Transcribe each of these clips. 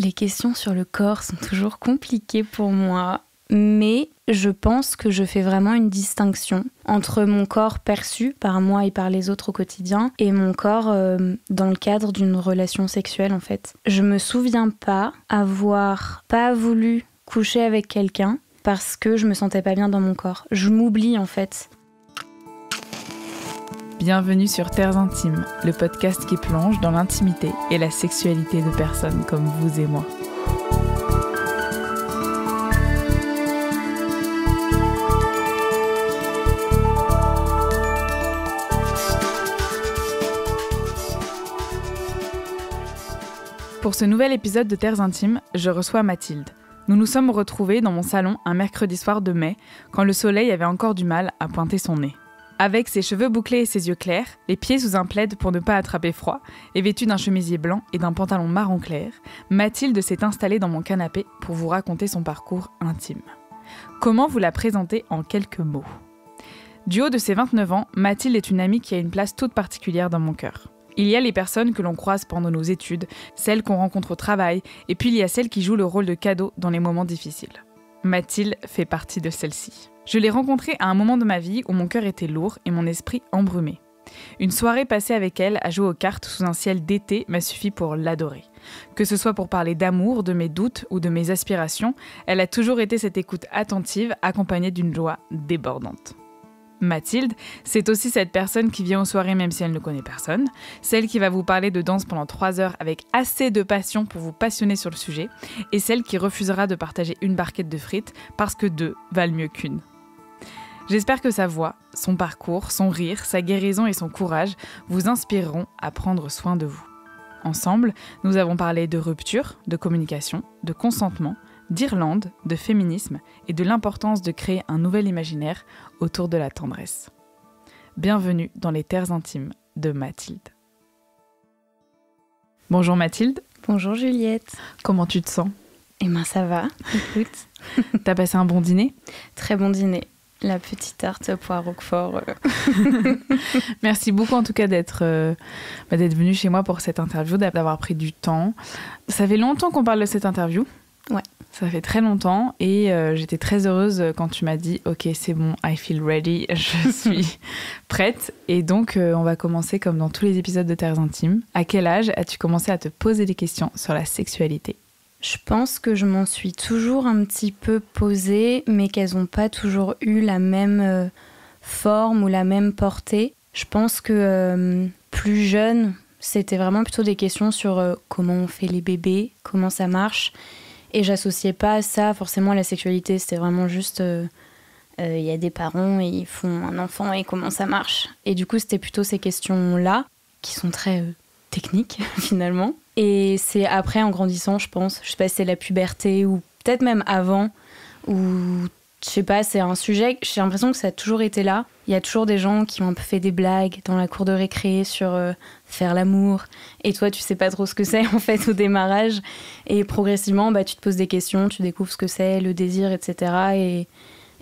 Les questions sur le corps sont toujours compliquées pour moi, mais je pense que je fais vraiment une distinction entre mon corps perçu par moi et par les autres au quotidien et mon corps dans le cadre d'une relation sexuelle en fait. Je me souviens pas avoir pas voulu coucher avec quelqu'un parce que je me sentais pas bien dans mon corps. Je m'oublie en fait. Bienvenue sur Terres Intimes, le podcast qui plonge dans l'intimité et la sexualité de personnes comme vous et moi. Pour ce nouvel épisode de Terres Intimes, je reçois Mathilde. Nous nous sommes retrouvés dans mon salon un mercredi soir de mai, quand le soleil avait encore du mal à pointer son nez. Avec ses cheveux bouclés et ses yeux clairs, les pieds sous un plaid pour ne pas attraper froid, et vêtue d'un chemisier blanc et d'un pantalon marron clair, Mathilde s'est installée dans mon canapé pour vous raconter son parcours intime. Comment vous la présenter en quelques mots ? Du haut de ses 29 ans, Mathilde est une amie qui a une place toute particulière dans mon cœur. Il y a les personnes que l'on croise pendant nos études, celles qu'on rencontre au travail, et puis il y a celles qui jouent le rôle de cadeau dans les moments difficiles. Mathilde fait partie de celles-ci. Je l'ai rencontrée à un moment de ma vie où mon cœur était lourd et mon esprit embrumé. Une soirée passée avec elle à jouer aux cartes sous un ciel d'été m'a suffi pour l'adorer. Que ce soit pour parler d'amour, de mes doutes ou de mes aspirations, elle a toujours été cette écoute attentive accompagnée d'une joie débordante. Mathilde, c'est aussi cette personne qui vient aux soirées même si elle ne connaît personne, celle qui va vous parler de danse pendant 3 heures avec assez de passion pour vous passionner sur le sujet, et celle qui refusera de partager une barquette de frites parce que 2 valent mieux qu'1. J'espère que sa voix, son parcours, son rire, sa guérison et son courage vous inspireront à prendre soin de vous. Ensemble, nous avons parlé de rupture, de communication, de consentement, d'Irlande, de féminisme et de l'importance de créer un nouvel imaginaire autour de la tendresse. Bienvenue dans les terres intimes de Mathilde. Bonjour Mathilde. Bonjour Juliette. Comment tu te sens ? Eh ben ça va, écoute. T'as passé un bon dîner ? Très bon dîner. La petite tarte poire roquefort. Merci beaucoup en tout cas d'être venue chez moi pour cette interview, d'avoir pris du temps. Ça fait longtemps qu'on parle de cette interview. Ouais. Ça fait très longtemps et j'étais très heureuse quand tu m'as dit « Ok, c'est bon, I feel ready, je suis prête ». Et donc, on va commencer comme dans tous les épisodes de Terres Intimes. À quel âge as-tu commencé à te poser des questions sur la sexualité ? Je pense que je m'en suis toujours un petit peu posée, mais qu'elles n'ont pas toujours eu la même forme ou la même portée. Je pense que plus jeune, c'était vraiment plutôt des questions sur comment on fait les bébés, comment ça marche. Et j'associais pas ça forcément à la sexualité, c'était vraiment juste y a des parents et ils font un enfant et comment ça marche. Et du coup, c'était plutôt ces questions-là qui sont très techniques finalement. Et c'est après, en grandissant, je pense, je sais pas si c'est la puberté ou peut-être même avant, ou je sais pas, c'est un sujet, j'ai l'impression que ça a toujours été là. Il y a toujours des gens qui ont un peu fait des blagues dans la cour de récré sur faire l'amour. Et toi, tu sais pas trop ce que c'est en fait au démarrage. Et progressivement, tu te poses des questions, tu découvres ce que c'est, le désir, etc.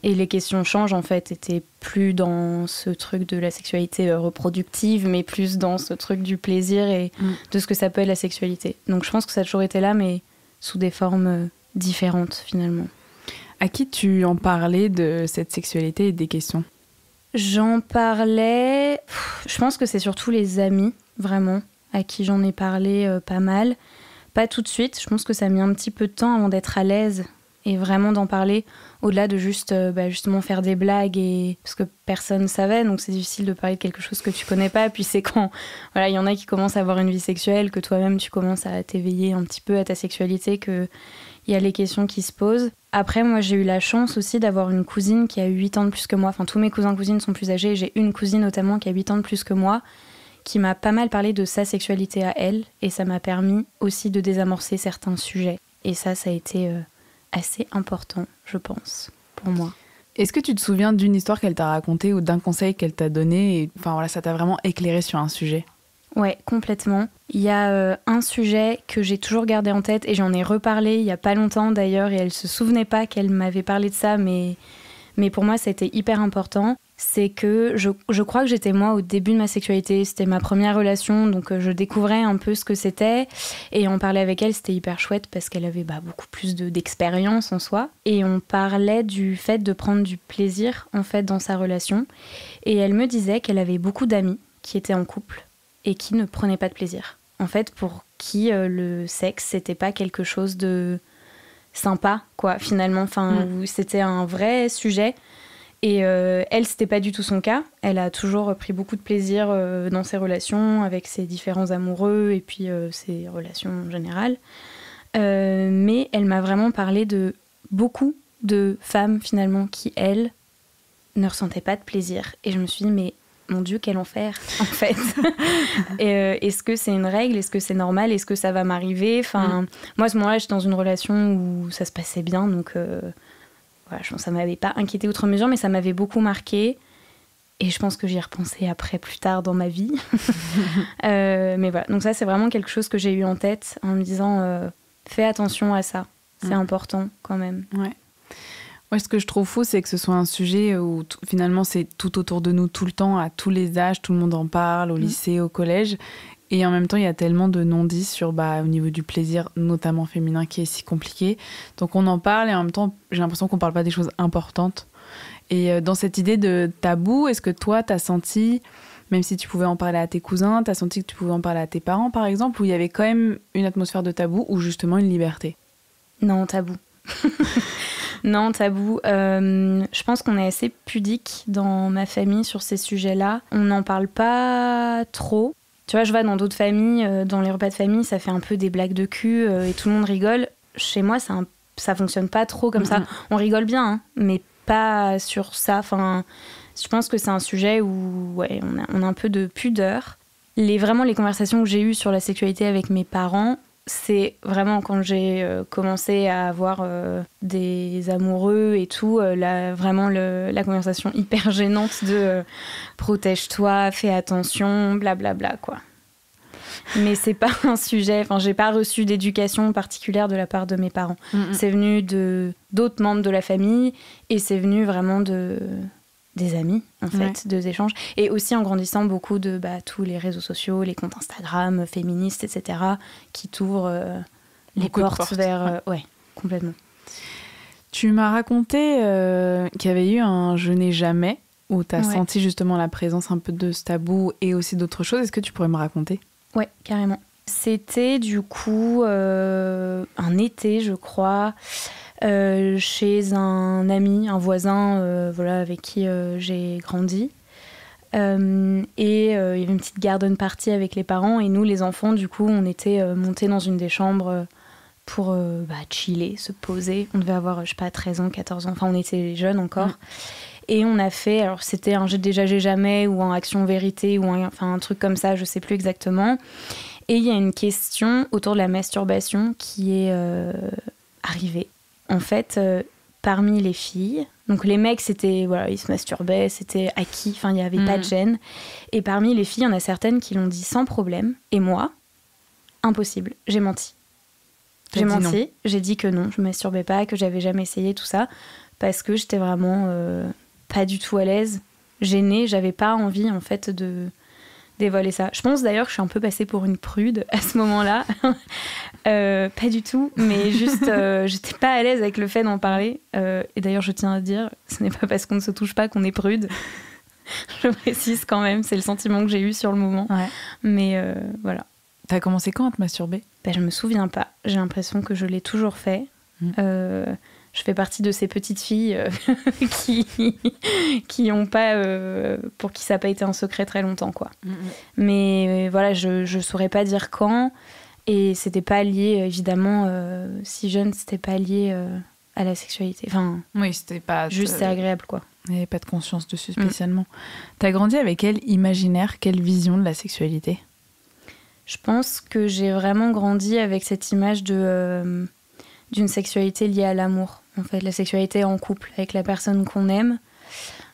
Et les questions changent en fait. Et t'es plus dans ce truc de la sexualité reproductive, mais plus dans ce truc du plaisir et de ce que ça peut être la sexualité. Donc je pense que ça a toujours été là, mais sous des formes différentes finalement. À qui tu en parlais de cette sexualité et des questions ? J'en parlais, je pense que c'est surtout les amis, vraiment, à qui j'en ai parlé pas mal. Pas tout de suite, je pense que ça a mis un petit peu de temps avant d'être à l'aise et vraiment d'en parler, au-delà de juste justement faire des blagues, parce que personne ne savait, donc c'est difficile de parler de quelque chose que tu connais pas. Puis c'est quand il y en a qui commencent à avoir une vie sexuelle, que toi-même tu commences à t'éveiller un petit peu à ta sexualité, qu'il y a les questions qui se posent. Après, moi, j'ai eu la chance aussi d'avoir une cousine qui a 8 ans de plus que moi. Enfin, tous mes cousins-cousines sont plus âgés. J'ai une cousine notamment qui a 8 ans de plus que moi, qui m'a pas mal parlé de sa sexualité à elle. Et ça m'a permis aussi de désamorcer certains sujets. Et ça a été assez important, je pense, pour moi. Est-ce que tu te souviens d'une histoire qu'elle t'a racontée ou d'un conseil qu'elle t'a donné et, ça t'a vraiment éclairé sur un sujet ? Ouais, complètement. Il y a un sujet que j'ai toujours gardé en tête et j'en ai reparlé il y a pas longtemps d'ailleurs et elle se souvenait pas qu'elle m'avait parlé de ça, mais pour moi ça a été hyper important. c'est que je crois que j'étais moi au début de ma sexualité. C'était ma première relation, donc je découvrais un peu ce que c'était. Et en parler avec elle, c'était hyper chouette parce qu'elle avait beaucoup plus d'expérience en soi. Et on parlait du fait de prendre du plaisir en fait dans sa relation. Et elle me disait qu'elle avait beaucoup d'amis qui étaient en couple et qui ne prenaient pas de plaisir. En fait, pour qui le sexe, c'était pas quelque chose de sympa, quoi, finalement. Enfin, où c'était un vrai sujet. Et elle, c'était pas du tout son cas. Elle a toujours pris beaucoup de plaisir dans ses relations, avec ses différents amoureux et puis ses relations en général. Mais elle m'a vraiment parlé de beaucoup de femmes, finalement, qui, elles, ne ressentaient pas de plaisir. Et je me suis dit, mais mon Dieu, quel enfer, en fait. Est-ce que c'est une règle ? Est-ce que c'est normal ? Est-ce que ça va m'arriver ? Enfin, moi, à ce moment-là, j'étais dans une relation où ça se passait bien, donc... Voilà, je pense que ça ne m'avait pas inquiétée outre mesure, mais ça m'avait beaucoup marquée. Et je pense que j'y ai repensé après, plus tard dans ma vie. Mais voilà, donc ça, c'est vraiment quelque chose que j'ai eu en tête en me disant fais attention à ça. C'est important quand même. Ouais. Ouais, ce que je trouve fou, c'est que ce soit un sujet où finalement c'est tout autour de nous tout le temps, à tous les âges, tout le monde en parle, au lycée, au collège. Et en même temps, il y a tellement de non-dits sur, au niveau du plaisir, notamment féminin, qui est si compliqué. Donc on en parle et en même temps, j'ai l'impression qu'on ne parle pas des choses importantes. Et dans cette idée de tabou, est-ce que toi, tu as senti, même si tu pouvais en parler à tes cousins, tu as senti que tu pouvais en parler à tes parents, par exemple, où il y avait quand même une atmosphère de tabou ou justement une liberté ? Non, tabou. Non, tabou. Je pense qu'on est assez pudique dans ma famille sur ces sujets-là. On n'en parle pas trop. Tu vois, je vais dans d'autres familles, dans les repas de famille, ça fait un peu des blagues de cul et tout le monde rigole. Chez moi, ça fonctionne pas trop comme ça. On rigole bien, hein, mais pas sur ça. Enfin, je pense que c'est un sujet où on a un peu de pudeur. Vraiment, les conversations que j'ai eues sur la sexualité avec mes parents, c'est vraiment quand j'ai commencé à avoir des amoureux et tout, vraiment la conversation hyper gênante de protège-toi, fais attention, blablabla, quoi. Mais c'est pas un sujet, enfin, j'ai pas reçu d'éducation particulière de la part de mes parents. C'est venu d'autres membres de la famille et c'est venu vraiment des amis, en fait, des échanges. Et aussi en grandissant beaucoup de tous les réseaux sociaux, les comptes Instagram, féministes, etc., qui t'ouvrent les portes vers... Ouais, complètement. Tu m'as raconté qu'il y avait eu un Je n'ai jamais, où tu as senti justement la présence un peu de ce tabou et aussi d'autres choses. Est-ce que tu pourrais me raconter ? Ouais, carrément. C'était du coup un été, je crois... chez un ami, un voisin avec qui j'ai grandi. Et il y avait une petite garden party avec les parents. Et nous, les enfants, du coup, on était montés dans une des chambres pour chiller, se poser. On devait avoir, 13 ans, 14 ans. Enfin, on était jeunes encore. Et on a fait, alors c'était un J'ai jamais ou un Action Vérité ou un truc comme ça, je sais plus exactement. Et il y a une question autour de la masturbation qui est arrivée. En fait, parmi les filles, donc les mecs, c'était, ils se masturbaient, c'était acquis, enfin, il n'y avait pas de gêne. Et parmi les filles, il y en a certaines qui l'ont dit sans problème. Et moi, impossible, j'ai menti. J'ai menti, j'ai dit que non, je ne me masturbais pas, que j'avais jamais essayé tout ça, parce que j'étais vraiment pas du tout à l'aise, gênée, j'avais pas envie, en fait, dévoiler ça. Je pense d'ailleurs que je suis un peu passée pour une prude à ce moment-là. Pas du tout, mais juste j'étais pas à l'aise avec le fait d'en parler. Et d'ailleurs, je tiens à dire, ce n'est pas parce qu'on ne se touche pas qu'on est prude. Je précise quand même, c'est le sentiment que j'ai eu sur le moment. Ouais. Mais voilà. T'as commencé quand à te masturber ? Je me souviens pas. J'ai l'impression que je l'ai toujours fait. Je fais partie de ces petites filles qui ont pas, pour qui ça n'a pas été un secret très longtemps, quoi. Mais voilà, je saurais pas dire quand. Et c'était pas lié, évidemment, si jeune, c'était pas lié à la sexualité. Enfin, oui, c'était pas... Juste, c'est agréable, quoi. Il n'y avait pas de conscience dessus spécialement. T'as grandi avec quel imaginaire, quelle vision de la sexualité ? Je pense que j'ai vraiment grandi avec cette image d'une sexualité liée à l'amour. En fait, la sexualité en couple, avec la personne qu'on aime.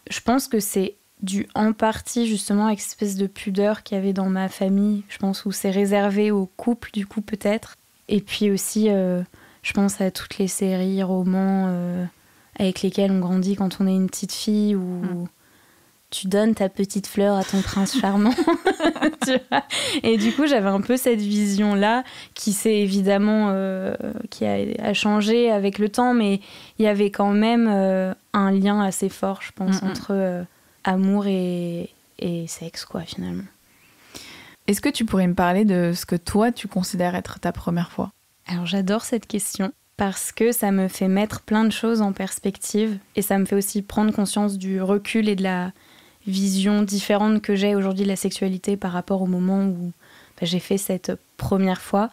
Je pense que c'est dû en partie justement avec cette espèce de pudeur qu'il y avait dans ma famille, je pense, où c'est réservé au couple, du coup, peut-être. Et puis aussi, je pense à toutes les séries, romans avec lesquels on grandit quand on est une petite fille, où tu donnes ta petite fleur à ton prince charmant. Tu vois. Et du coup, j'avais un peu cette vision-là qui s'est évidemment qui a changé avec le temps, mais il y avait quand même un lien assez fort, je pense, entre amour et sexe, quoi, finalement. Est-ce que tu pourrais me parler de ce que toi, tu considères être ta première fois ? Alors, j'adore cette question parce que ça me fait mettre plein de choses en perspective et ça me fait aussi prendre conscience du recul et de la vision différente que j'ai aujourd'hui de la sexualité par rapport au moment où j'ai fait cette première fois.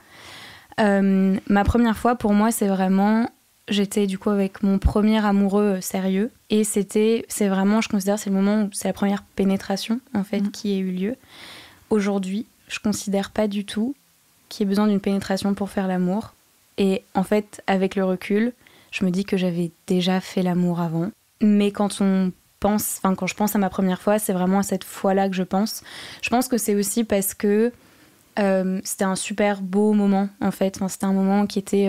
Ma première fois, pour moi, c'est vraiment... J'étais du coup avec mon premier amoureux sérieux et c'est vraiment, je considère, c'est le moment où c'est la première pénétration en fait qui a eu lieu. Aujourd'hui, je considère pas du tout qu'il y ait besoin d'une pénétration pour faire l'amour. Et en fait, avec le recul, je me dis que j'avais déjà fait l'amour avant. Mais quand je pense à ma première fois, c'est vraiment à cette fois-là que je pense. Je pense que c'est aussi parce que c'était un super beau moment, en fait. Enfin, c'était un moment qui était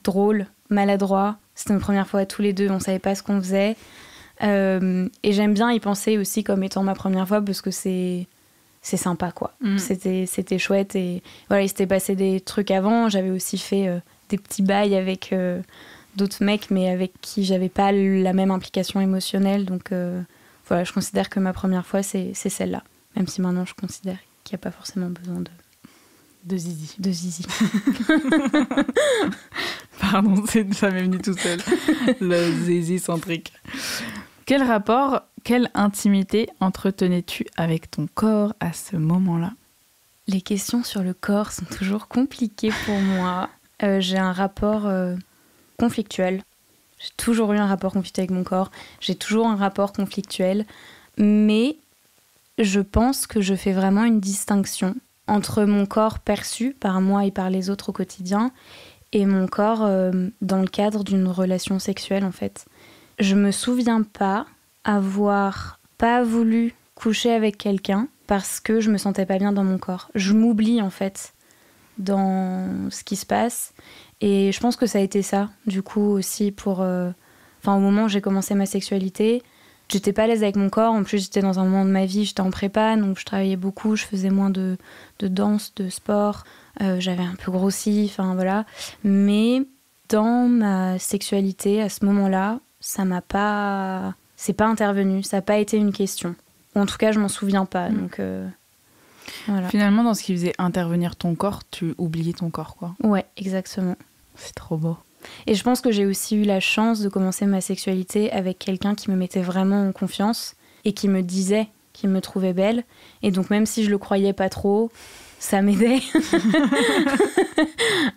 drôle, maladroit. C'était notre première fois tous les deux, on savait pas ce qu'on faisait. Et j'aime bien y penser aussi comme étant ma première fois parce que c'est sympa, quoi. C'était chouette et voilà, il s'était passé des trucs avant. J'avais aussi fait des petits bails avec d'autres mecs, mais avec qui j'avais pas la même implication émotionnelle. Donc voilà, je considère que ma première fois, c'est celle-là. Même si maintenant, je considère qu'il n'y a pas forcément besoin de zizi. De zizi. Pardon, ça m'est venu tout seul. Le zizi centrique. Quel rapport, quelle intimité entretenais-tu avec ton corps à ce moment-là ? Les questions sur le corps sont toujours compliquées pour moi. J'ai un rapport conflictuel. J'ai toujours eu un rapport conflictuel avec mon corps. J'ai toujours un rapport conflictuel. Mais je pense que je fais vraiment une distinction entre mon corps perçu par moi et par les autres au quotidien et mon corps dans le cadre d'une relation sexuelle, en fait. Je me souviens pas avoir pas voulu coucher avec quelqu'un parce que je me sentais pas bien dans mon corps. Je m'oublie, en fait, dans ce qui se passe. Et je pense que ça a été ça, du coup, aussi pour... au moment où j'ai commencé ma sexualité, j'étais pas à l'aise avec mon corps. En plus, j'étais dans un moment de ma vie, j'étais en prépa, donc je travaillais beaucoup, je faisais moins de danse, de sport. J'avais un peu grossi, enfin voilà. Mais dans ma sexualité, à ce moment-là, c'est pas intervenu, ça n'a pas été une question. Ou en tout cas, je m'en souviens pas, donc... Voilà. Finalement, dans ce qui faisait intervenir ton corps, tu oubliais ton corps, quoi. Ouais, exactement. C'est trop beau. Et je pense que j'ai aussi eu la chance de commencer ma sexualité avec quelqu'un qui me mettait vraiment en confiance et qui me disait qu'il me trouvait belle. Et donc même si je le croyais pas trop, ça m'aidait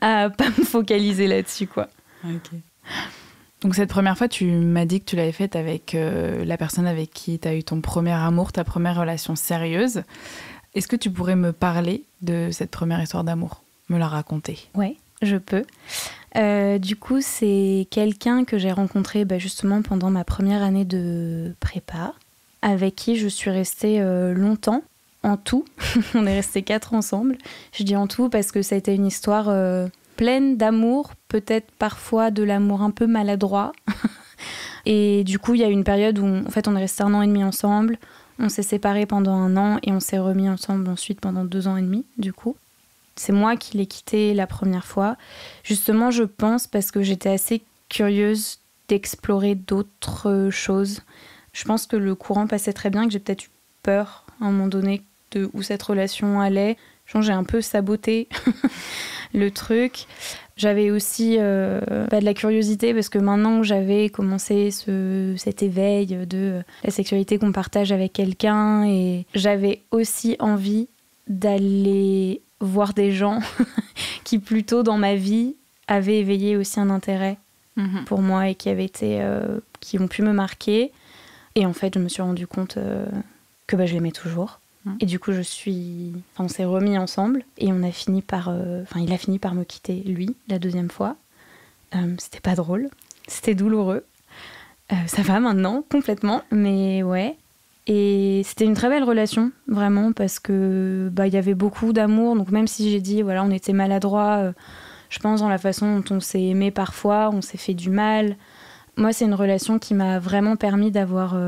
à pas me focaliser là-dessus, quoi. Ok. Donc cette première fois, tu m'as dit que tu l'avais faite avec la personne avec qui tu as eu ton premier amour, ta première relation sérieuse. Est-ce que tu pourrais me parler de cette première histoire d'amour ? Me la raconter ? Ouais, je peux. Du coup, c'est quelqu'un que j'ai rencontré justement pendant ma première année de prépa, avec qui je suis restée longtemps, en tout. On est restés 4 ensemble. Je dis en tout parce que ça a été une histoire pleine d'amour, peut-être parfois de l'amour un peu maladroit. Et du coup, il y a eu une période où en fait, on est restés 1 an et demi ensemble. On s'est séparés pendant 1 an et on s'est remis ensemble ensuite pendant 2 ans et demi, du coup. C'est moi qui l'ai quitté la première fois. Justement, je pense parce que j'étais assez curieuse d'explorer d'autres choses. Je pense que le courant passait très bien, que j'ai peut-être eu peur à un moment donné de où cette relation allait. Je pense que j'ai un peu saboté le truc. J'avais aussi de la curiosité parce que maintenant que j'avais commencé cet éveil de la sexualité qu'on partage avec quelqu'un, et j'avais aussi envie d'aller voir des gens qui plutôt dans ma vie avaient éveillé aussi un intérêt pour moi et qui ont pu me marquer. Et en fait, je me suis rendu compte que je l'aimais toujours. Et du coup, on s'est remis ensemble et il a fini par me quitter, lui, la 2e fois. C'était pas drôle, c'était douloureux. Ça va maintenant, complètement, mais ouais. Et c'était une très belle relation, vraiment, parce que y avait beaucoup d'amour. Donc même si j'ai dit, voilà, on était maladroits, je pense dans la façon dont on s'est aimé parfois, on s'est fait du mal. Moi, c'est une relation qui m'a vraiment permis d'avoir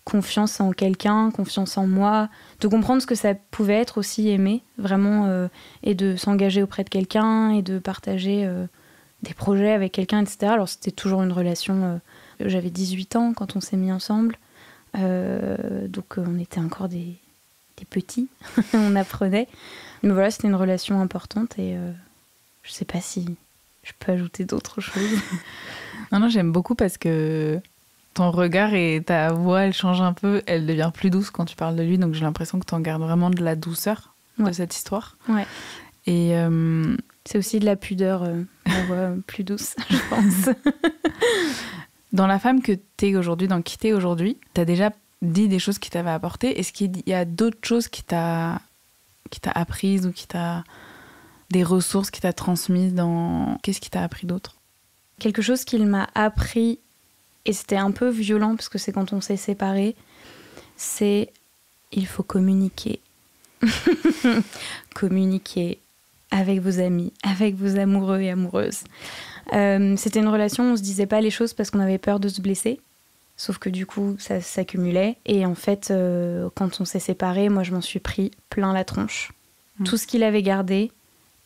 confiance en quelqu'un, confiance en moi, de comprendre ce que ça pouvait être aussi aimer, vraiment, et de s'engager auprès de quelqu'un et de partager des projets avec quelqu'un, etc. Alors c'était toujours une relation, j'avais 18 ans quand on s'est mis ensemble, donc on était encore des petits, on apprenait. Mais voilà, c'était une relation importante et je sais pas si je peux ajouter d'autres choses. Non, j'aime beaucoup parce que ton regard et ta voix, elle change un peu, elle devient plus douce quand tu parles de lui, donc j'ai l'impression que tu en gardes vraiment de la douceur de cette histoire. Ouais. Et c'est aussi de la pudeur, ma voix plus douce, je pense. Dans la femme que t'es aujourd'hui, dans qui t'es aujourd'hui, t'as déjà dit des choses qui t'avaient apporté. Est-ce qu'il y a d'autres choses qui t'a apprises ou des ressources qui t'a transmises dans... Qu'est-ce qui t'a appris d'autre? Quelque chose qu'il m'a appris, et c'était un peu violent parce que c'est quand on s'est séparés, c'est il faut communiquer. Communiquer avec vos amis, avec vos amoureux et amoureuses. C'était une relation où on se disait pas les choses parce qu'on avait peur de se blesser. Sauf que du coup, ça s'accumulait. Et en fait, quand on s'est séparés, moi, je m'en suis pris plein la tronche. Tout ce qu'il avait gardé,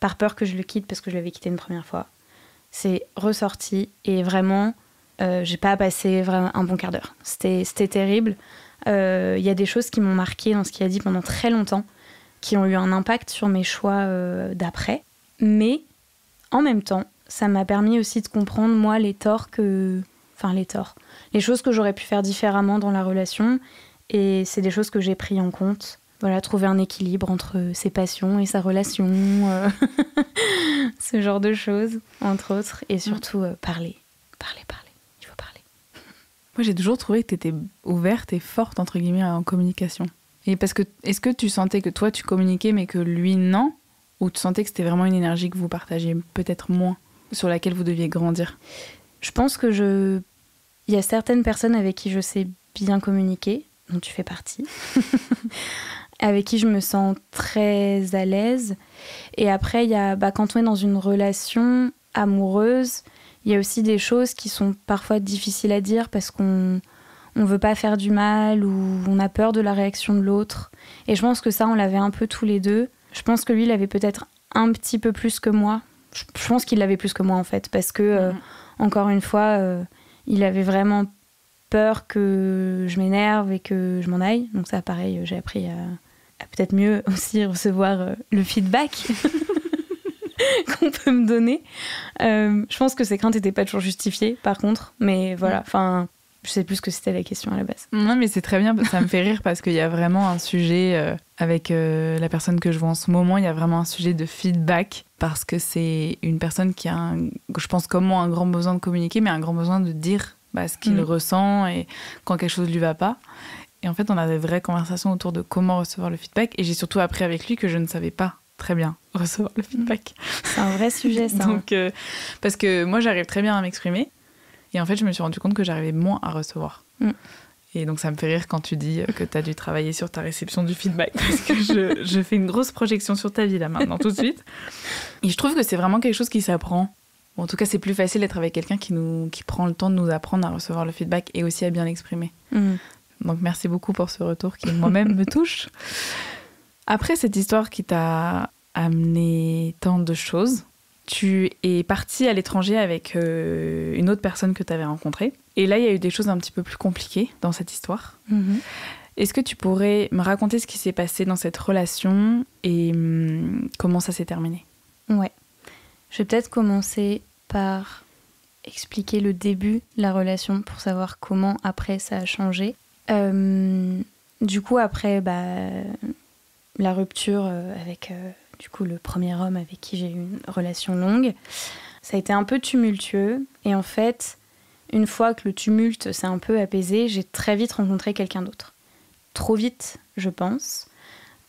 par peur que je le quitte, parce que je l'avais quitté une première fois, c'est ressorti. Et vraiment, j'ai pas passé vraiment un bon quart d'heure. C'était terrible. Y a des choses qui m'ont marquée dans ce qu'il a dit pendant très longtemps, qui ont eu un impact sur mes choix d'après. Mais, en même temps, ça m'a permis aussi de comprendre, moi, les torts. Les choses que j'aurais pu faire différemment dans la relation. Et c'est des choses que j'ai pris en compte. Voilà, trouver un équilibre entre ses passions et sa relation. Ce genre de choses, entre autres. Et surtout, parler. Il faut parler. Moi, j'ai toujours trouvé que tu étais ouverte et forte, entre guillemets, en communication. Et parce que, est-ce que tu sentais que toi, tu communiquais, mais que lui, non? Ou tu sentais que c'était vraiment une énergie que vous partagiez peut-être moins, sur laquelle vous deviez grandir? Je pense que il y a certaines personnes avec qui je sais bien communiquer, dont tu fais partie, avec qui je me sens très à l'aise. Et après, il y a, quand on est dans une relation amoureuse, il y a aussi des choses qui sont parfois difficiles à dire parce qu'on ne veut pas faire du mal ou on a peur de la réaction de l'autre. Et je pense que ça, on l'avait un peu tous les deux. Je pense que lui, il avait peut-être un petit peu plus que moi. Je pense qu'il l'avait plus que moi, en fait, parce que, encore une fois, il avait vraiment peur que je m'énerve et que je m'en aille. Donc ça, pareil, j'ai appris à peut-être mieux aussi recevoir le feedback qu'on peut me donner. Je pense que ces craintes n'étaient pas toujours justifiées, par contre. Mais voilà, enfin, je sais plus ce que c'était la question à la base. Non, mais c'est très bien, ça me fait rire parce qu'il y a vraiment un sujet avec la personne que je vois en ce moment, il y a vraiment un sujet de feedback parce que c'est une personne qui a, je pense comme moi, un grand besoin de communiquer, mais un grand besoin de dire ce qu'il ressent et quand quelque chose ne lui va pas. Et en fait, on a des vraies conversations autour de comment recevoir le feedback. Et j'ai surtout appris avec lui que je ne savais pas très bien recevoir le feedback. C'est un vrai sujet, ça. Donc, parce que moi, j'arrive très bien à m'exprimer. Et en fait, je me suis rendu compte que j'arrivais moins à recevoir. Et donc, ça me fait rire quand tu dis que tu as dû travailler sur ta réception du feedback. Parce que je fais une grosse projection sur ta vie, là, maintenant, tout de suite. Et je trouve que c'est vraiment quelque chose qui s'apprend. Bon, en tout cas, c'est plus facile d'être avec quelqu'un qui prend le temps de nous apprendre à recevoir le feedback et aussi à bien l'exprimer. Donc, merci beaucoup pour ce retour qui, moi-même, me touche. Après cette histoire qui t'a amené tant de choses, tu es partie à l'étranger avec une autre personne que tu avais rencontrée. Et là, il y a eu des choses un petit peu plus compliquées dans cette histoire. Est-ce que tu pourrais me raconter ce qui s'est passé dans cette relation et comment ça s'est terminé? Ouais. Je vais peut-être commencer par expliquer le début de la relation pour savoir comment, après, ça a changé. Du coup, après la rupture avec du coup, le premier homme avec qui j'ai eu une relation longue, ça a été un peu tumultueux. Et en fait, une fois que le tumulte s'est un peu apaisé, j'ai très vite rencontré quelqu'un d'autre. Trop vite, je pense.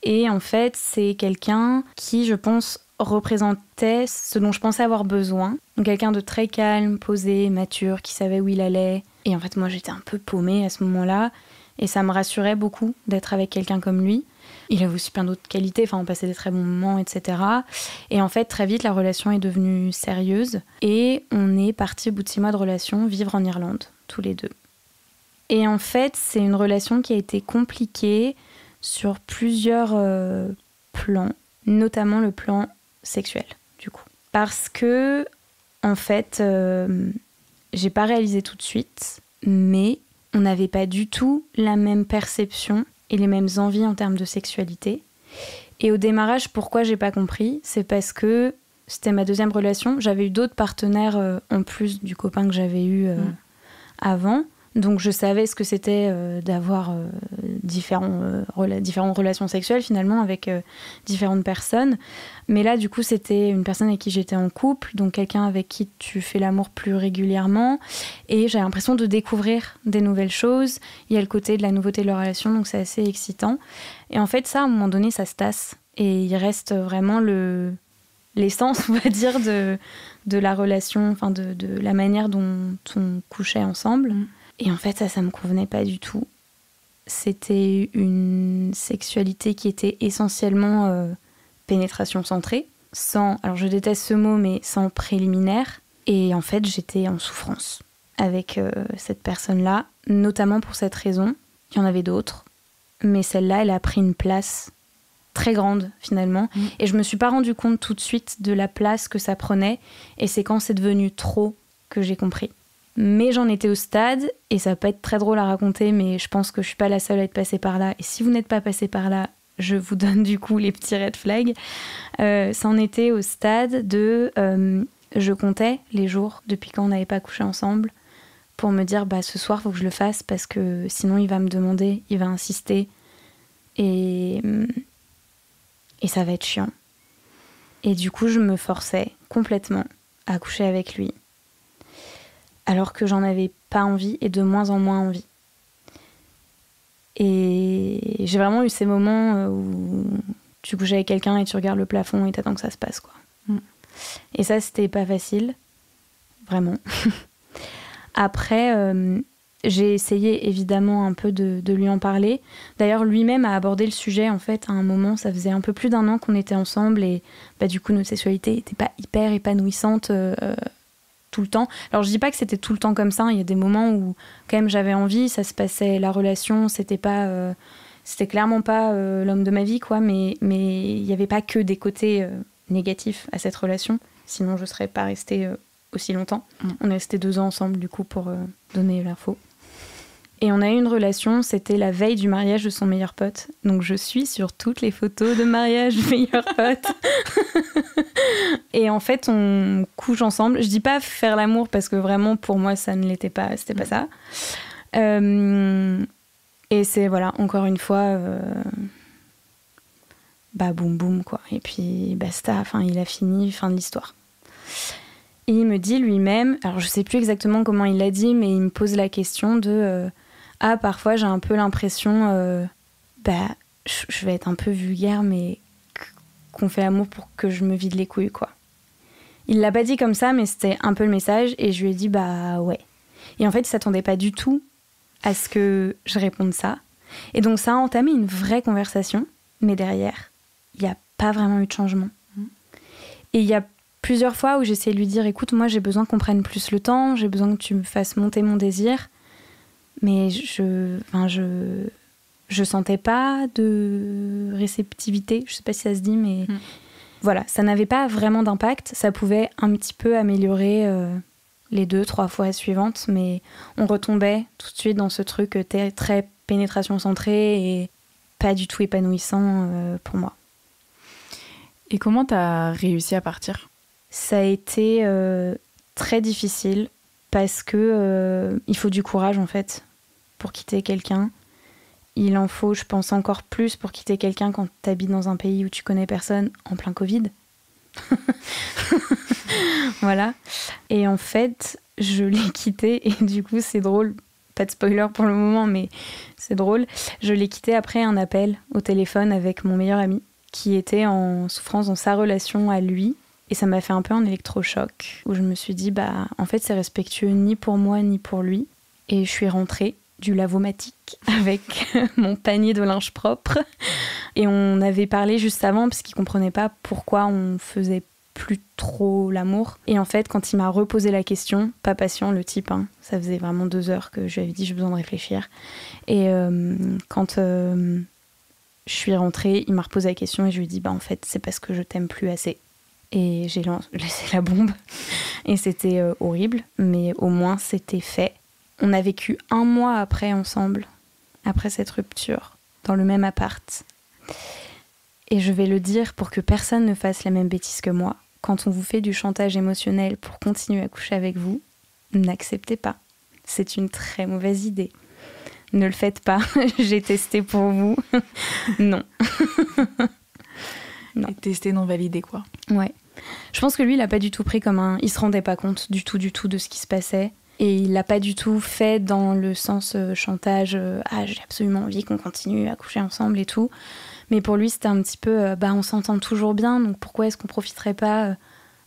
Et en fait, c'est quelqu'un qui, je pense, représentait ce dont je pensais avoir besoin. Donc quelqu'un de très calme, posé, mature, qui savait où il allait. Et en fait, moi, j'étais un peu paumée à ce moment-là. Et ça me rassurait beaucoup d'être avec quelqu'un comme lui. Il avait aussi plein d'autres qualités, enfin, on passait des très bons moments, etc. Et en fait, très vite, la relation est devenue sérieuse. Et on est partis, au bout de 6 mois de relation, vivre en Irlande, tous les deux. Et en fait, c'est une relation qui a été compliquée sur plusieurs plans, notamment le plan sexuel, du coup. Parce que, en fait, j'ai pas réalisé tout de suite, mais on n'avait pas du tout la même perception et les mêmes envies en termes de sexualité. Et au démarrage, pourquoi j'ai pas compris ? C'est parce que c'était ma deuxième relation. J'avais eu d'autres partenaires en plus du copain que j'avais eu avant. Donc je savais ce que c'était d'avoir différentes relations sexuelles finalement avec différentes personnes. Mais là du coup c'était une personne avec qui j'étais en couple, donc quelqu'un avec qui tu fais l'amour plus régulièrement. Et j'ai l'impression de découvrir des nouvelles choses. Il y a le côté de la nouveauté de la relation, donc c'est assez excitant. Et en fait ça, à un moment donné, ça se tasse. Et il reste vraiment l'essence, on va dire, de la relation, enfin de la manière dont on couchait ensemble. Et en fait, ça me convenait pas du tout. C'était une sexualité qui était essentiellement pénétration centrée, sans, alors je déteste ce mot, mais sans préliminaire. Et en fait, j'étais en souffrance avec cette personne-là, notamment pour cette raison. Il y en avait d'autres, mais celle-là, elle a pris une place très grande finalement. Et je me suis pas rendu compte tout de suite de la place que ça prenait. Et c'est quand c'est devenu trop que j'ai compris. Mais j'en étais au stade, et ça va pas être très drôle à raconter, mais je pense que je suis pas la seule à être passée par là. Et si vous n'êtes pas passée par là, je vous donne du coup les petits red flags. Ça en était au stade de... je comptais les jours depuis quand on n'avait pas couché ensemble pour me dire ce soir, faut que je le fasse parce que sinon il va me demander, il va insister. Et ça va être chiant. Et du coup, je me forçais complètement à coucher avec lui. Alors que j'en avais pas envie et de moins en moins envie. Et j'ai vraiment eu ces moments où tu couches avec quelqu'un et tu regardes le plafond et t'attends que ça se passe, quoi. Et ça, c'était pas facile. Vraiment. Après, j'ai essayé évidemment un peu de lui en parler. D'ailleurs, lui-même a abordé le sujet, en fait, à un moment. Ça faisait un peu plus d'1 an qu'on était ensemble et du coup, notre sexualité n'était pas hyper épanouissante tout le temps. Alors je dis pas que c'était tout le temps comme ça, il y a des moments où quand même j'avais envie, ça se passait, la relation, c'était clairement pas l'homme de ma vie, quoi, mais il y avait pas que des côtés négatifs à cette relation, sinon je serais pas restée aussi longtemps. On est restés 2 ans ensemble du coup pour donner l'info. Et on a eu une relation, c'était la veille du mariage de son meilleur pote. Donc je suis sur toutes les photos de mariage du meilleur pote. Et en fait, on couche ensemble. Je dis pas faire l'amour parce que vraiment pour moi ça ne l'était pas, c'était pas ça. Et c'est voilà, encore une fois, boum boum quoi. Et puis basta, enfin il a fini, fin de l'histoire. Et il me dit lui-même, alors je sais plus exactement comment il l'a dit, mais il me pose la question de parfois j'ai un peu l'impression, je vais être un peu vulgaire, mais qu'on fait l'amour pour que je me vide les couilles, quoi. Il l'a pas dit comme ça, mais c'était un peu le message, et je lui ai dit ouais. Et en fait, il s'attendait pas du tout à ce que je réponde ça. Et donc ça a entamé une vraie conversation, mais derrière, il n'y a pas vraiment eu de changement. Et il y a plusieurs fois où j'essayais de lui dire, écoute, moi j'ai besoin qu'on prenne plus le temps, j'ai besoin que tu me fasses monter mon désir, mais je sentais pas de réceptivité, je sais pas si ça se dit, mais voilà, ça n'avait pas vraiment d'impact. Ça pouvait un petit peu améliorer les 2-3 fois suivantes, mais on retombait tout de suite dans ce truc très pénétration centrée et pas du tout épanouissant pour moi. Et comment t'as réussi à partir ? Ça a été très difficile parce que il faut du courage en fait pour quitter quelqu'un. Il en faut, je pense, encore plus pour quitter quelqu'un quand t'habites dans un pays où tu connais personne en plein Covid. Voilà. Et en fait, je l'ai quitté et du coup, c'est drôle. Pas de spoiler pour le moment, mais c'est drôle. Je l'ai quitté après un appel au téléphone avec mon meilleur ami qui était en souffrance dans sa relation à lui. Et ça m'a fait un peu un électrochoc où je me suis dit, en fait, c'est respectueux ni pour moi ni pour lui. Et je suis rentrée du lavomatique avec mon panier de linge propre. Et on avait parlé juste avant parce qu'il comprenait pas pourquoi on faisait plus trop l'amour. Et en fait, quand il m'a reposé la question, pas patient le type, hein, ça faisait vraiment 2 heures que je lui avais dit j'ai besoin de réfléchir. Et quand je suis rentrée, il m'a reposé la question et je lui ai dit en fait c'est parce que je t'aime plus assez. Et j'ai laissé la bombe et c'était horrible, mais au moins c'était fait. On a vécu 1 mois après ensemble, après cette rupture, dans le même appart. Et je vais le dire pour que personne ne fasse la même bêtise que moi. Quand on vous fait du chantage émotionnel pour continuer à coucher avec vous, n'acceptez pas. C'est une très mauvaise idée. Ne le faites pas. J'ai testé pour vous. Non. Non. Et testé, non validé, quoi. Ouais. Je pense que lui, il n'a pas du tout pris comme un... Il se rendait pas compte du tout de ce qui se passait. Et il l'a pas du tout fait dans le sens chantage. J'ai absolument envie qu'on continue à coucher ensemble et tout. Mais pour lui, c'était un petit peu... on s'entend toujours bien, donc pourquoi est-ce qu'on profiterait pas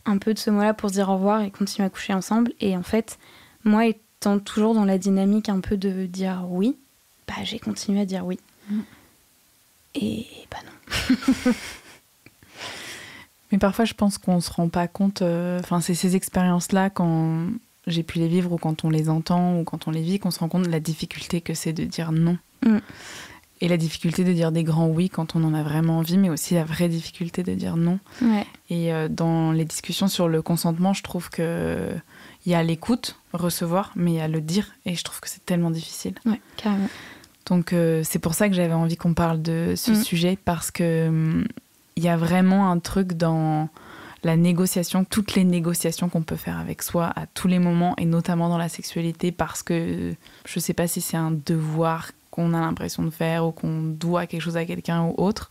un peu de ce mois-là pour se dire au revoir et continuer à coucher ensemble ? Et en fait, moi, étant toujours dans la dynamique un peu de dire oui, j'ai continué à dire oui. Et non. Mais parfois, je pense qu'on se rend pas compte... c'est ces expériences-là, quand j'ai pu les vivre ou quand on les entend ou quand on les vit, qu'on se rend compte de la difficulté que c'est de dire non. Et la difficulté de dire des grands oui quand on en a vraiment envie, mais aussi la vraie difficulté de dire non. Ouais. Et dans les discussions sur le consentement, je trouve qu'il y a l'écoute, recevoir, mais il y a le dire. Et je trouve que c'est tellement difficile. Ouais, carrément. Donc c'est pour ça que j'avais envie qu'on parle de ce sujet, parce que il y a vraiment un truc dans la négociation, toutes les négociations qu'on peut faire avec soi à tous les moments, et notamment dans la sexualité, parce que je sais pas si c'est un devoir qu'on a l'impression de faire ou qu'on doit quelque chose à quelqu'un ou autre,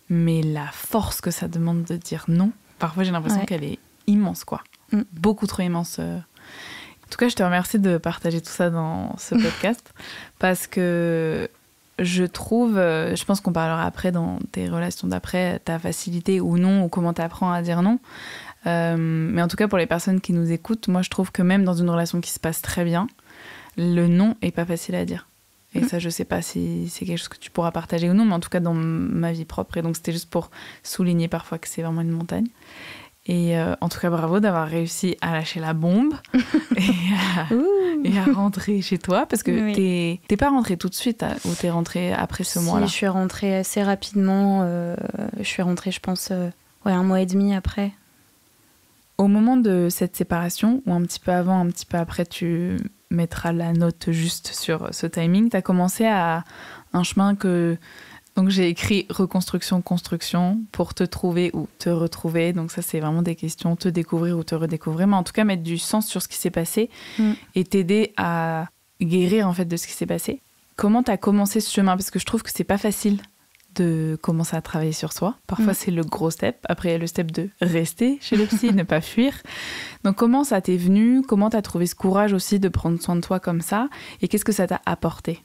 mais la force que ça demande de dire non, parfois j'ai l'impression qu'elle est immense, quoi. Beaucoup trop immense. En tout cas, je te remercie de partager tout ça dans ce podcast, parce que je trouve, je pense qu'on parlera après dans tes relations d'après, ta facilité ou non, ou comment t'apprends à dire non. Mais en tout cas, pour les personnes qui nous écoutent, moi je trouve que même dans une relation qui se passe très bien, le non est pas facile à dire. Et ça, je sais pas si c'est quelque chose que tu pourras partager ou non, mais en tout cas dans ma vie propre. Et donc c'était juste pour souligner parfois que c'est vraiment une montagne. Et en tout cas, bravo d'avoir réussi à lâcher la bombe et à rentrer chez toi, parce que t'es pas rentrée tout de suite, ou t'es rentrée après ce mois-là? Je suis rentrée assez rapidement. Je suis rentrée, je pense, 1 mois et demi après. Au moment de cette séparation, ou un petit peu avant, un petit peu après, tu mettras la note juste sur ce timing, t'as commencé à un chemin que... Donc j'ai écrit reconstruction, construction pour te trouver ou te retrouver. Donc ça, c'est vraiment des questions, te découvrir ou te redécouvrir. Mais en tout cas, mettre du sens sur ce qui s'est passé et t'aider à guérir en fait de ce qui s'est passé. Comment t'as commencé ce chemin? Parce que je trouve que c'est pas facile de commencer à travailler sur soi. Parfois, c'est le gros step. Après, il y a le step de rester chez le psy, ne pas fuir. Donc comment ça t'est venu? Comment t'as trouvé ce courage aussi de prendre soin de toi comme ça? Et qu'est-ce que ça t'a apporté?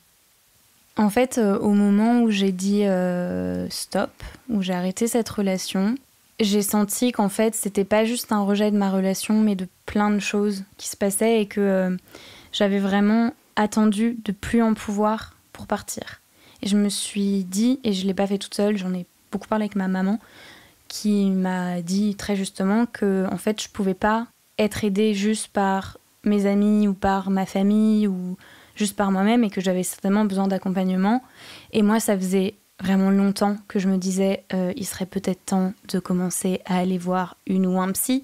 En fait, au moment où j'ai dit stop, où j'ai arrêté cette relation, j'ai senti qu'en fait, c'était pas juste un rejet de ma relation, mais de plein de choses qui se passaient et que j'avais vraiment attendu de plus en pouvoir pour partir. Et je me suis dit, et je l'ai pas fait toute seule, j'en ai beaucoup parlé avec ma maman, qui m'a dit très justement que en fait, je pouvais pas être aidée juste par mes amis ou par ma famille ou juste par moi-même, et que j'avais certainement besoin d'accompagnement. Et moi, ça faisait vraiment longtemps que je me disais il serait peut-être temps de commencer à aller voir une ou un psy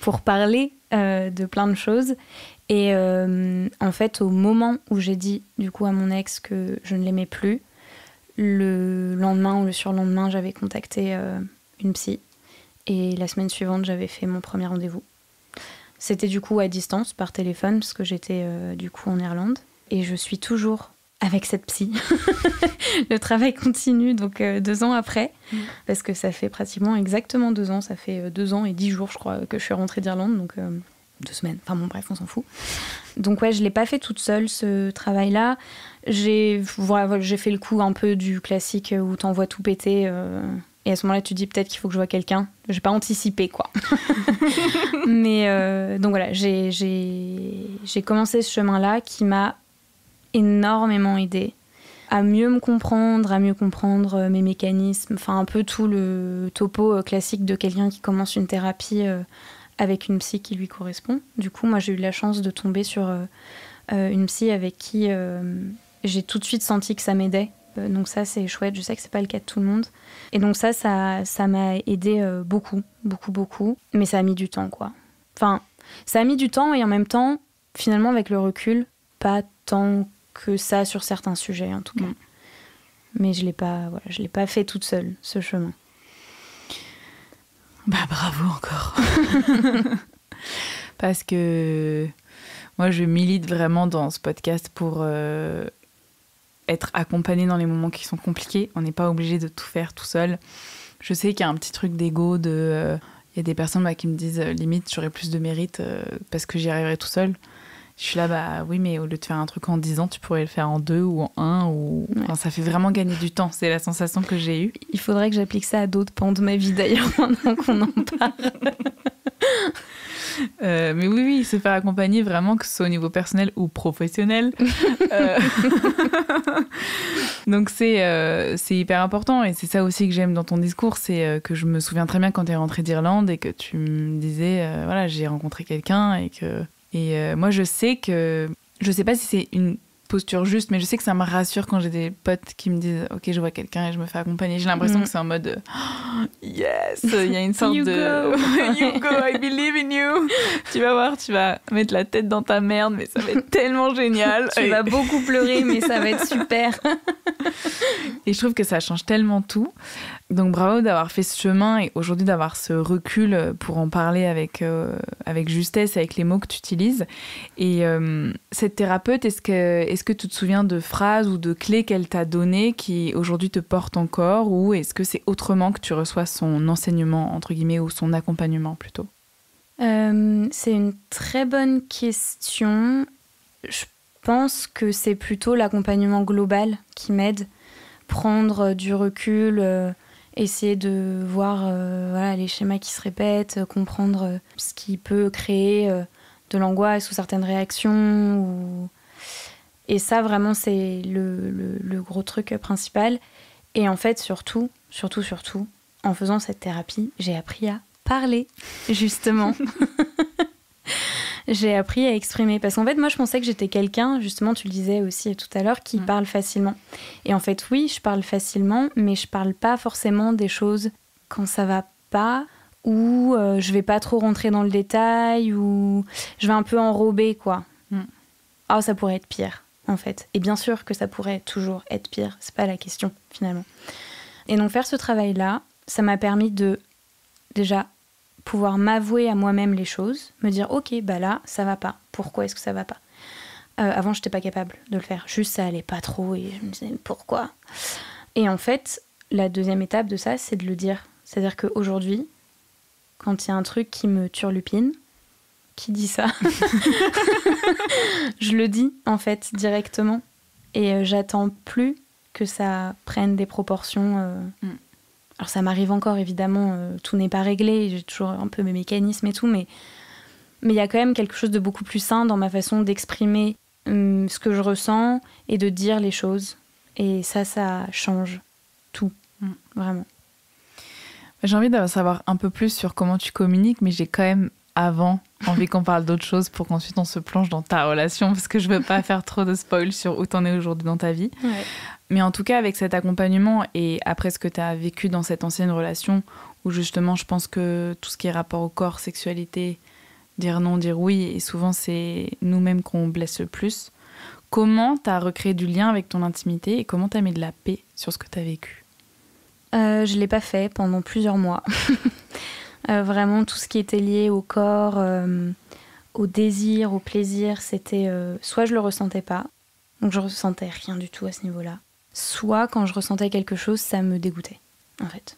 pour parler de plein de choses. Et en fait, au moment où j'ai dit du coup à mon ex que je ne l'aimais plus, le lendemain ou le surlendemain, j'avais contacté une psy. Et la semaine suivante, j'avais fait mon premier rendez-vous. C'était du coup à distance, par téléphone, parce que j'étais du coup en Irlande. Et je suis toujours avec cette psy. Le travail continue, donc 2 ans après, parce que ça fait pratiquement exactement 2 ans. Ça fait 2 ans et 10 jours, je crois, que je suis rentrée d'Irlande, donc 2 semaines. Enfin bon, bref, on s'en fout. Donc ouais, je l'ai pas fait toute seule, ce travail-là. J'ai fait le coup un peu du classique où t'envoies tout péter... Et à ce moment-là, tu te dis peut-être qu'il faut que je voie quelqu'un. J'ai pas anticipé, quoi. Mais donc voilà, j'ai commencé ce chemin-là qui m'a énormément aidée à mieux me comprendre, à mieux comprendre mes mécanismes, enfin un peu tout le topo classique de quelqu'un qui commence une thérapie avec une psy qui lui correspond. Du coup, moi, j'ai eu la chance de tomber sur une psy avec qui j'ai tout de suite senti que ça m'aidait. Donc ça, c'est chouette. Je sais que c'est pas le cas de tout le monde. Et donc ça m'a aidé beaucoup. Mais ça a mis du temps, quoi. Enfin, ça a mis du temps et en même temps, finalement, avec le recul, pas tant que ça sur certains sujets, en tout cas. Mais je l'ai pas fait toute seule, ce chemin. Bah bravo encore. Parce que moi, je milite vraiment dans ce podcast pour être accompagnée dans les moments qui sont compliqués. On n'est pas obligé de tout faire tout seul. Je sais qu'il y a un petit truc d'ego de... Il y a des personnes qui me disent limite j'aurais plus de mérite parce que j'y arriverai tout seul. Je suis là, bah oui, mais au lieu de faire un truc en 10 ans, tu pourrais le faire en 2 ou en 1. Ou... Ouais. Enfin, ça fait vraiment gagner du temps. C'est la sensation que j'ai eue. Il faudrait que j'applique ça à d'autres pans de ma vie d'ailleurs, maintenant qu'on en parle. Mais oui, se faire accompagner vraiment, que ce soit au niveau personnel ou professionnel. Donc c'est hyper important et c'est ça aussi que j'aime dans ton discours, c'est que je me souviens très bien quand t'es rentrée d'Irlande et que tu me disais, voilà, j'ai rencontré quelqu'un et moi je sais pas si c'est une posture juste, mais je sais que ça me rassure quand j'ai des potes qui me disent ok, je vois quelqu'un et je me fais accompagner. J'ai l'impression que c'est en mode yes, il y a une sorte you de you go, I believe in you. Tu vas voir, tu vas mettre la tête dans ta merde, mais ça va être tellement génial. Tu vas beaucoup pleurer, mais ça va être super. Et je trouve que ça change tellement tout. Donc bravo d'avoir fait ce chemin et aujourd'hui d'avoir ce recul pour en parler avec justesse, avec les mots que tu utilises. Et cette thérapeute, est-ce que tu te souviens de phrases ou de clés qu'elle t'a données qui aujourd'hui te portent encore, ou est-ce que c'est autrement que tu reçois son enseignement, entre guillemets, ou son accompagnement plutôt ? C'est une très bonne question. Je pense que c'est plutôt l'accompagnement global qui m'aide. Prendre du recul, essayer de voir les schémas qui se répètent, comprendre ce qui peut créer de l'angoisse ou certaines réactions. Et ça, vraiment, c'est le gros truc principal. Et en fait, surtout, en faisant cette thérapie, j'ai appris à parler, justement. J'ai appris à exprimer. Parce qu'en fait, moi, je pensais que j'étais quelqu'un, justement, tu le disais aussi tout à l'heure, qui parle facilement. Et en fait, oui, je parle facilement, mais je parle pas forcément des choses quand ça va pas, ou je vais pas trop rentrer dans le détail, ou je vais un peu enrober, quoi. Ah, ça pourrait être pire, en fait. Et bien sûr que ça pourrait toujours être pire. C'est pas la question, finalement. Et donc, faire ce travail-là, ça m'a permis de, déjà, pouvoir m'avouer à moi-même les choses, me dire ok, bah là ça va pas, pourquoi est-ce que ça va pas. Avant j'étais pas capable de le faire, juste ça allait pas trop et je me disais pourquoi. Et en fait la deuxième étape de ça, c'est de le dire, c'est-à-dire qu'aujourd'hui quand il y a un truc qui me turlupine, qui dit ça je le dis en fait directement et j'attends plus que ça prenne des proportions Alors ça m'arrive encore, évidemment, tout n'est pas réglé, j'ai toujours un peu mes mécanismes et tout, mais il y a quand même quelque chose de beaucoup plus sain dans ma façon d'exprimer ce que je ressens et de dire les choses. Et ça change tout, vraiment. J'ai envie de savoir un peu plus sur comment tu communiques, mais j'ai quand même, avant, envie qu'on parle d'autre chose pour qu'ensuite on se plonge dans ta relation, parce que je veux pas faire trop de spoil sur où t'en es aujourd'hui dans ta vie. Ouais. Mais en tout cas, avec cet accompagnement et après ce que tu as vécu dans cette ancienne relation, où justement, je pense que tout ce qui est rapport au corps, sexualité, dire non, dire oui, et souvent c'est nous-mêmes qu'on blesse le plus, comment tu as recréé du lien avec ton intimité et comment tu as mis de la paix sur ce que tu as vécu ? Je ne l'ai pas fait pendant plusieurs mois. Vraiment, tout ce qui était lié au corps, au désir, au plaisir, c'était... soit je le ressentais pas, donc je ressentais rien du tout à ce niveau-là. Soit, quand je ressentais quelque chose, ça me dégoûtait, en fait.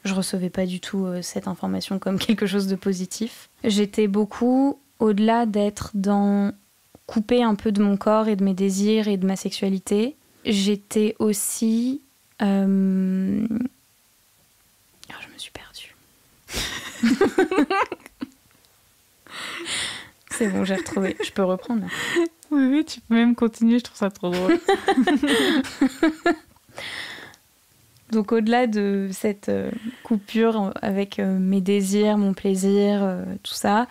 Je recevais pas du tout cette information comme quelque chose de positif. J'étais beaucoup, au-delà d'être dans couper un peu de mon corps et de mes désirs et de ma sexualité, j'étais aussi... Alors, je me suis perdue. C'est bon, j'ai retrouvé. Je peux reprendre, là. Oui, tu peux même continuer, je trouve ça trop drôle. Donc au-delà de cette coupure avec mes désirs, mon plaisir, tout ça,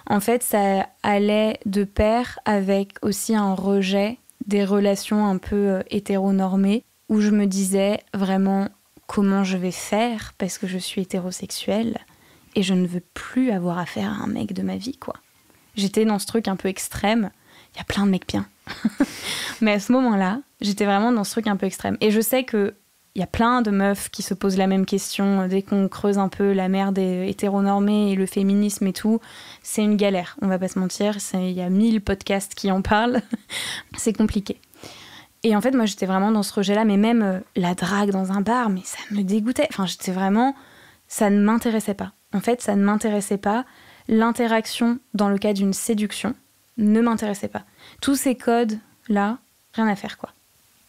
en fait, ça allait de pair avec aussi un rejet des relations un peu hétéronormées, où je me disais vraiment comment je vais faire parce que je suis hétérosexuelle et je ne veux plus avoir affaire à un mec de ma vie, quoi. J'étais dans ce truc un peu extrême. Il y a plein de mecs bien. Mais à ce moment-là, j'étais vraiment dans ce truc un peu extrême. Et je sais qu'il y a plein de meufs qui se posent la même question dès qu'on creuse un peu la mer des hétéronormés et le féminisme et tout. C'est une galère, on va pas se mentir. Il y a 1000 podcasts qui en parlent. C'est compliqué. Et en fait, moi, j'étais vraiment dans ce rejet-là. Mais même la drague dans un bar, mais ça me dégoûtait. Enfin, j'étais vraiment... Ça ne m'intéressait pas. En fait, ça ne m'intéressait pas. L'interaction dans le cas d'une séduction ne m'intéressait pas. Tous ces codes-là, rien à faire, quoi.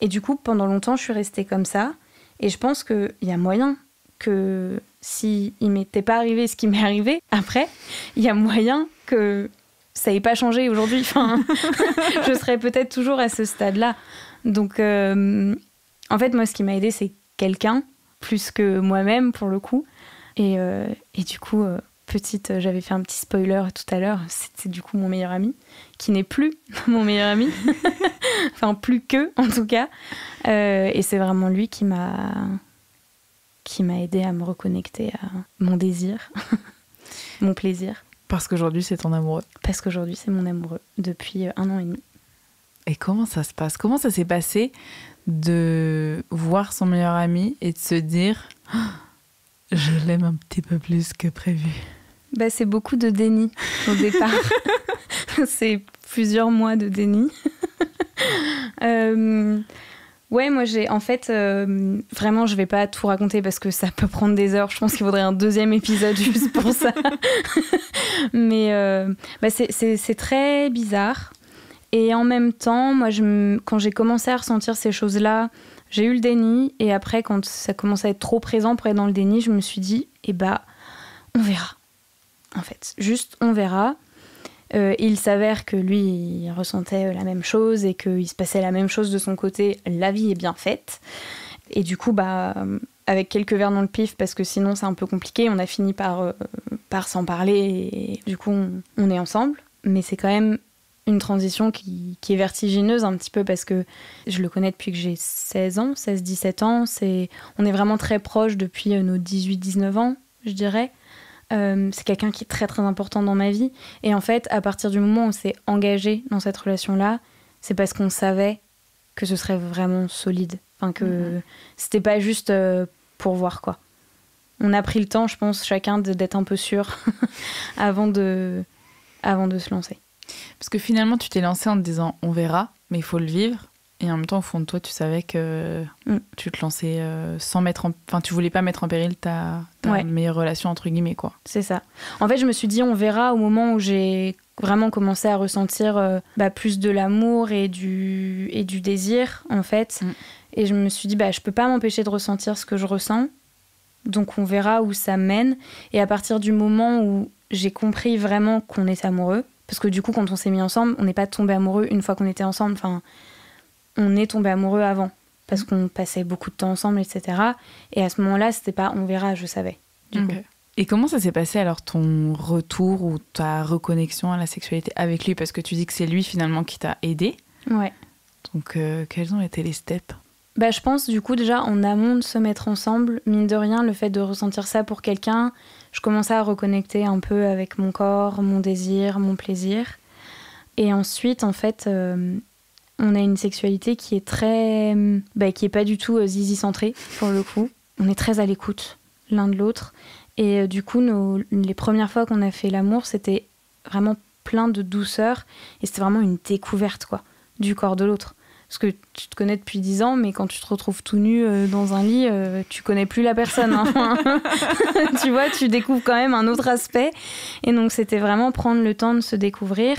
Et du coup, pendant longtemps, je suis restée comme ça. Et je pense qu'il y a moyen que s'il ne m'était pas arrivé ce qui m'est arrivé, après, il y a moyen que ça n'ait pas changé aujourd'hui. Enfin, je serais peut-être toujours à ce stade-là. Donc, en fait, moi, ce qui m'a aidée, c'est quelqu'un, plus que moi-même, pour le coup. Et du coup... petite, j'avais fait un petit spoiler tout à l'heure, c'était du coup mon meilleur ami, qui n'est plus mon meilleur ami, enfin plus que en tout cas, et c'est vraiment lui qui m'a aidée à me reconnecter à mon désir, mon plaisir. Parce qu'aujourd'hui c'est ton amoureux. Parce qu'aujourd'hui c'est mon amoureux, depuis 1 an et demi. Et comment ça se passe ? Comment ça s'est passé de voir son meilleur ami et de se dire « Je l'aime un petit peu plus que prévu ». Bah, c'est beaucoup de déni au départ. C'est plusieurs mois de déni. Ouais, moi j'ai en fait vraiment, je vais pas tout raconter parce que ça peut prendre des heures. Je pense qu'il faudrait un 2e épisode juste pour ça. Mais bah, c'est très bizarre. Et en même temps, moi quand j'ai commencé à ressentir ces choses-là, j'ai eu le déni. Et après, quand ça commençait à être trop présent pour être dans le déni, je me suis dit, on verra. En fait, juste on verra. Il s'avère que lui, il ressentait la même chose et qu'il se passait la même chose de son côté. La vie est bien faite. Et du coup, avec quelques verres dans le pif, parce que sinon c'est un peu compliqué, on a fini par s'en parler et du coup on est ensemble. Mais c'est quand même une transition qui est vertigineuse un petit peu parce que je le connais depuis que j'ai 16-17 ans. On est vraiment très proches depuis nos 18-19 ans, je dirais. C'est quelqu'un qui est très très important dans ma vie et en fait à partir du moment où on s'est engagé dans cette relation-là, c'est parce qu'on savait que ce serait vraiment solide, enfin que c'était pas juste pour voir, quoi. On a pris le temps, je pense, chacun d'être un peu sûr avant de se lancer. Parce que finalement tu t'es lancée en te disant on verra, mais il faut le vivre. Et en même temps, au fond de toi, tu savais que tu te lançais sans enfin, tu voulais pas mettre en péril ta meilleure relation, entre guillemets, quoi. C'est ça. En fait, je me suis dit, on verra au moment où j'ai vraiment commencé à ressentir plus de l'amour et du désir, en fait. Et je me suis dit, je peux pas m'empêcher de ressentir ce que je ressens. Donc, on verra où ça mène. Et à partir du moment où j'ai compris vraiment qu'on est amoureux, parce que du coup, quand on s'est mis ensemble, on n'est pas tombé amoureux une fois qu'on était ensemble. Enfin... on est tombé amoureux avant, parce qu'on passait beaucoup de temps ensemble, etc. Et à ce moment-là, c'était pas on verra, je savais. Du coup. Et comment ça s'est passé alors ton retour ou ta reconnexion à la sexualité avec lui ? Parce que tu dis que c'est lui finalement qui t'a aidé. Ouais. Donc quels ont été les steps ? Je pense du coup déjà en amont de se mettre ensemble, mine de rien, le fait de ressentir ça pour quelqu'un, je commençais à reconnecter un peu avec mon corps, mon désir, mon plaisir. Et ensuite, en fait... on a une sexualité qui est très... qui est pas du tout zizi-centrée, pour le coup. On est très à l'écoute l'un de l'autre. Et du coup, les premières fois qu'on a fait l'amour, c'était vraiment plein de douceur. Et c'était vraiment une découverte, quoi, du corps de l'autre. Parce que tu te connais depuis 10 ans, mais quand tu te retrouves tout nu dans un lit, tu connais plus la personne. Hein. Tu vois, tu découvres quand même un autre aspect. Et donc, c'était vraiment prendre le temps de se découvrir.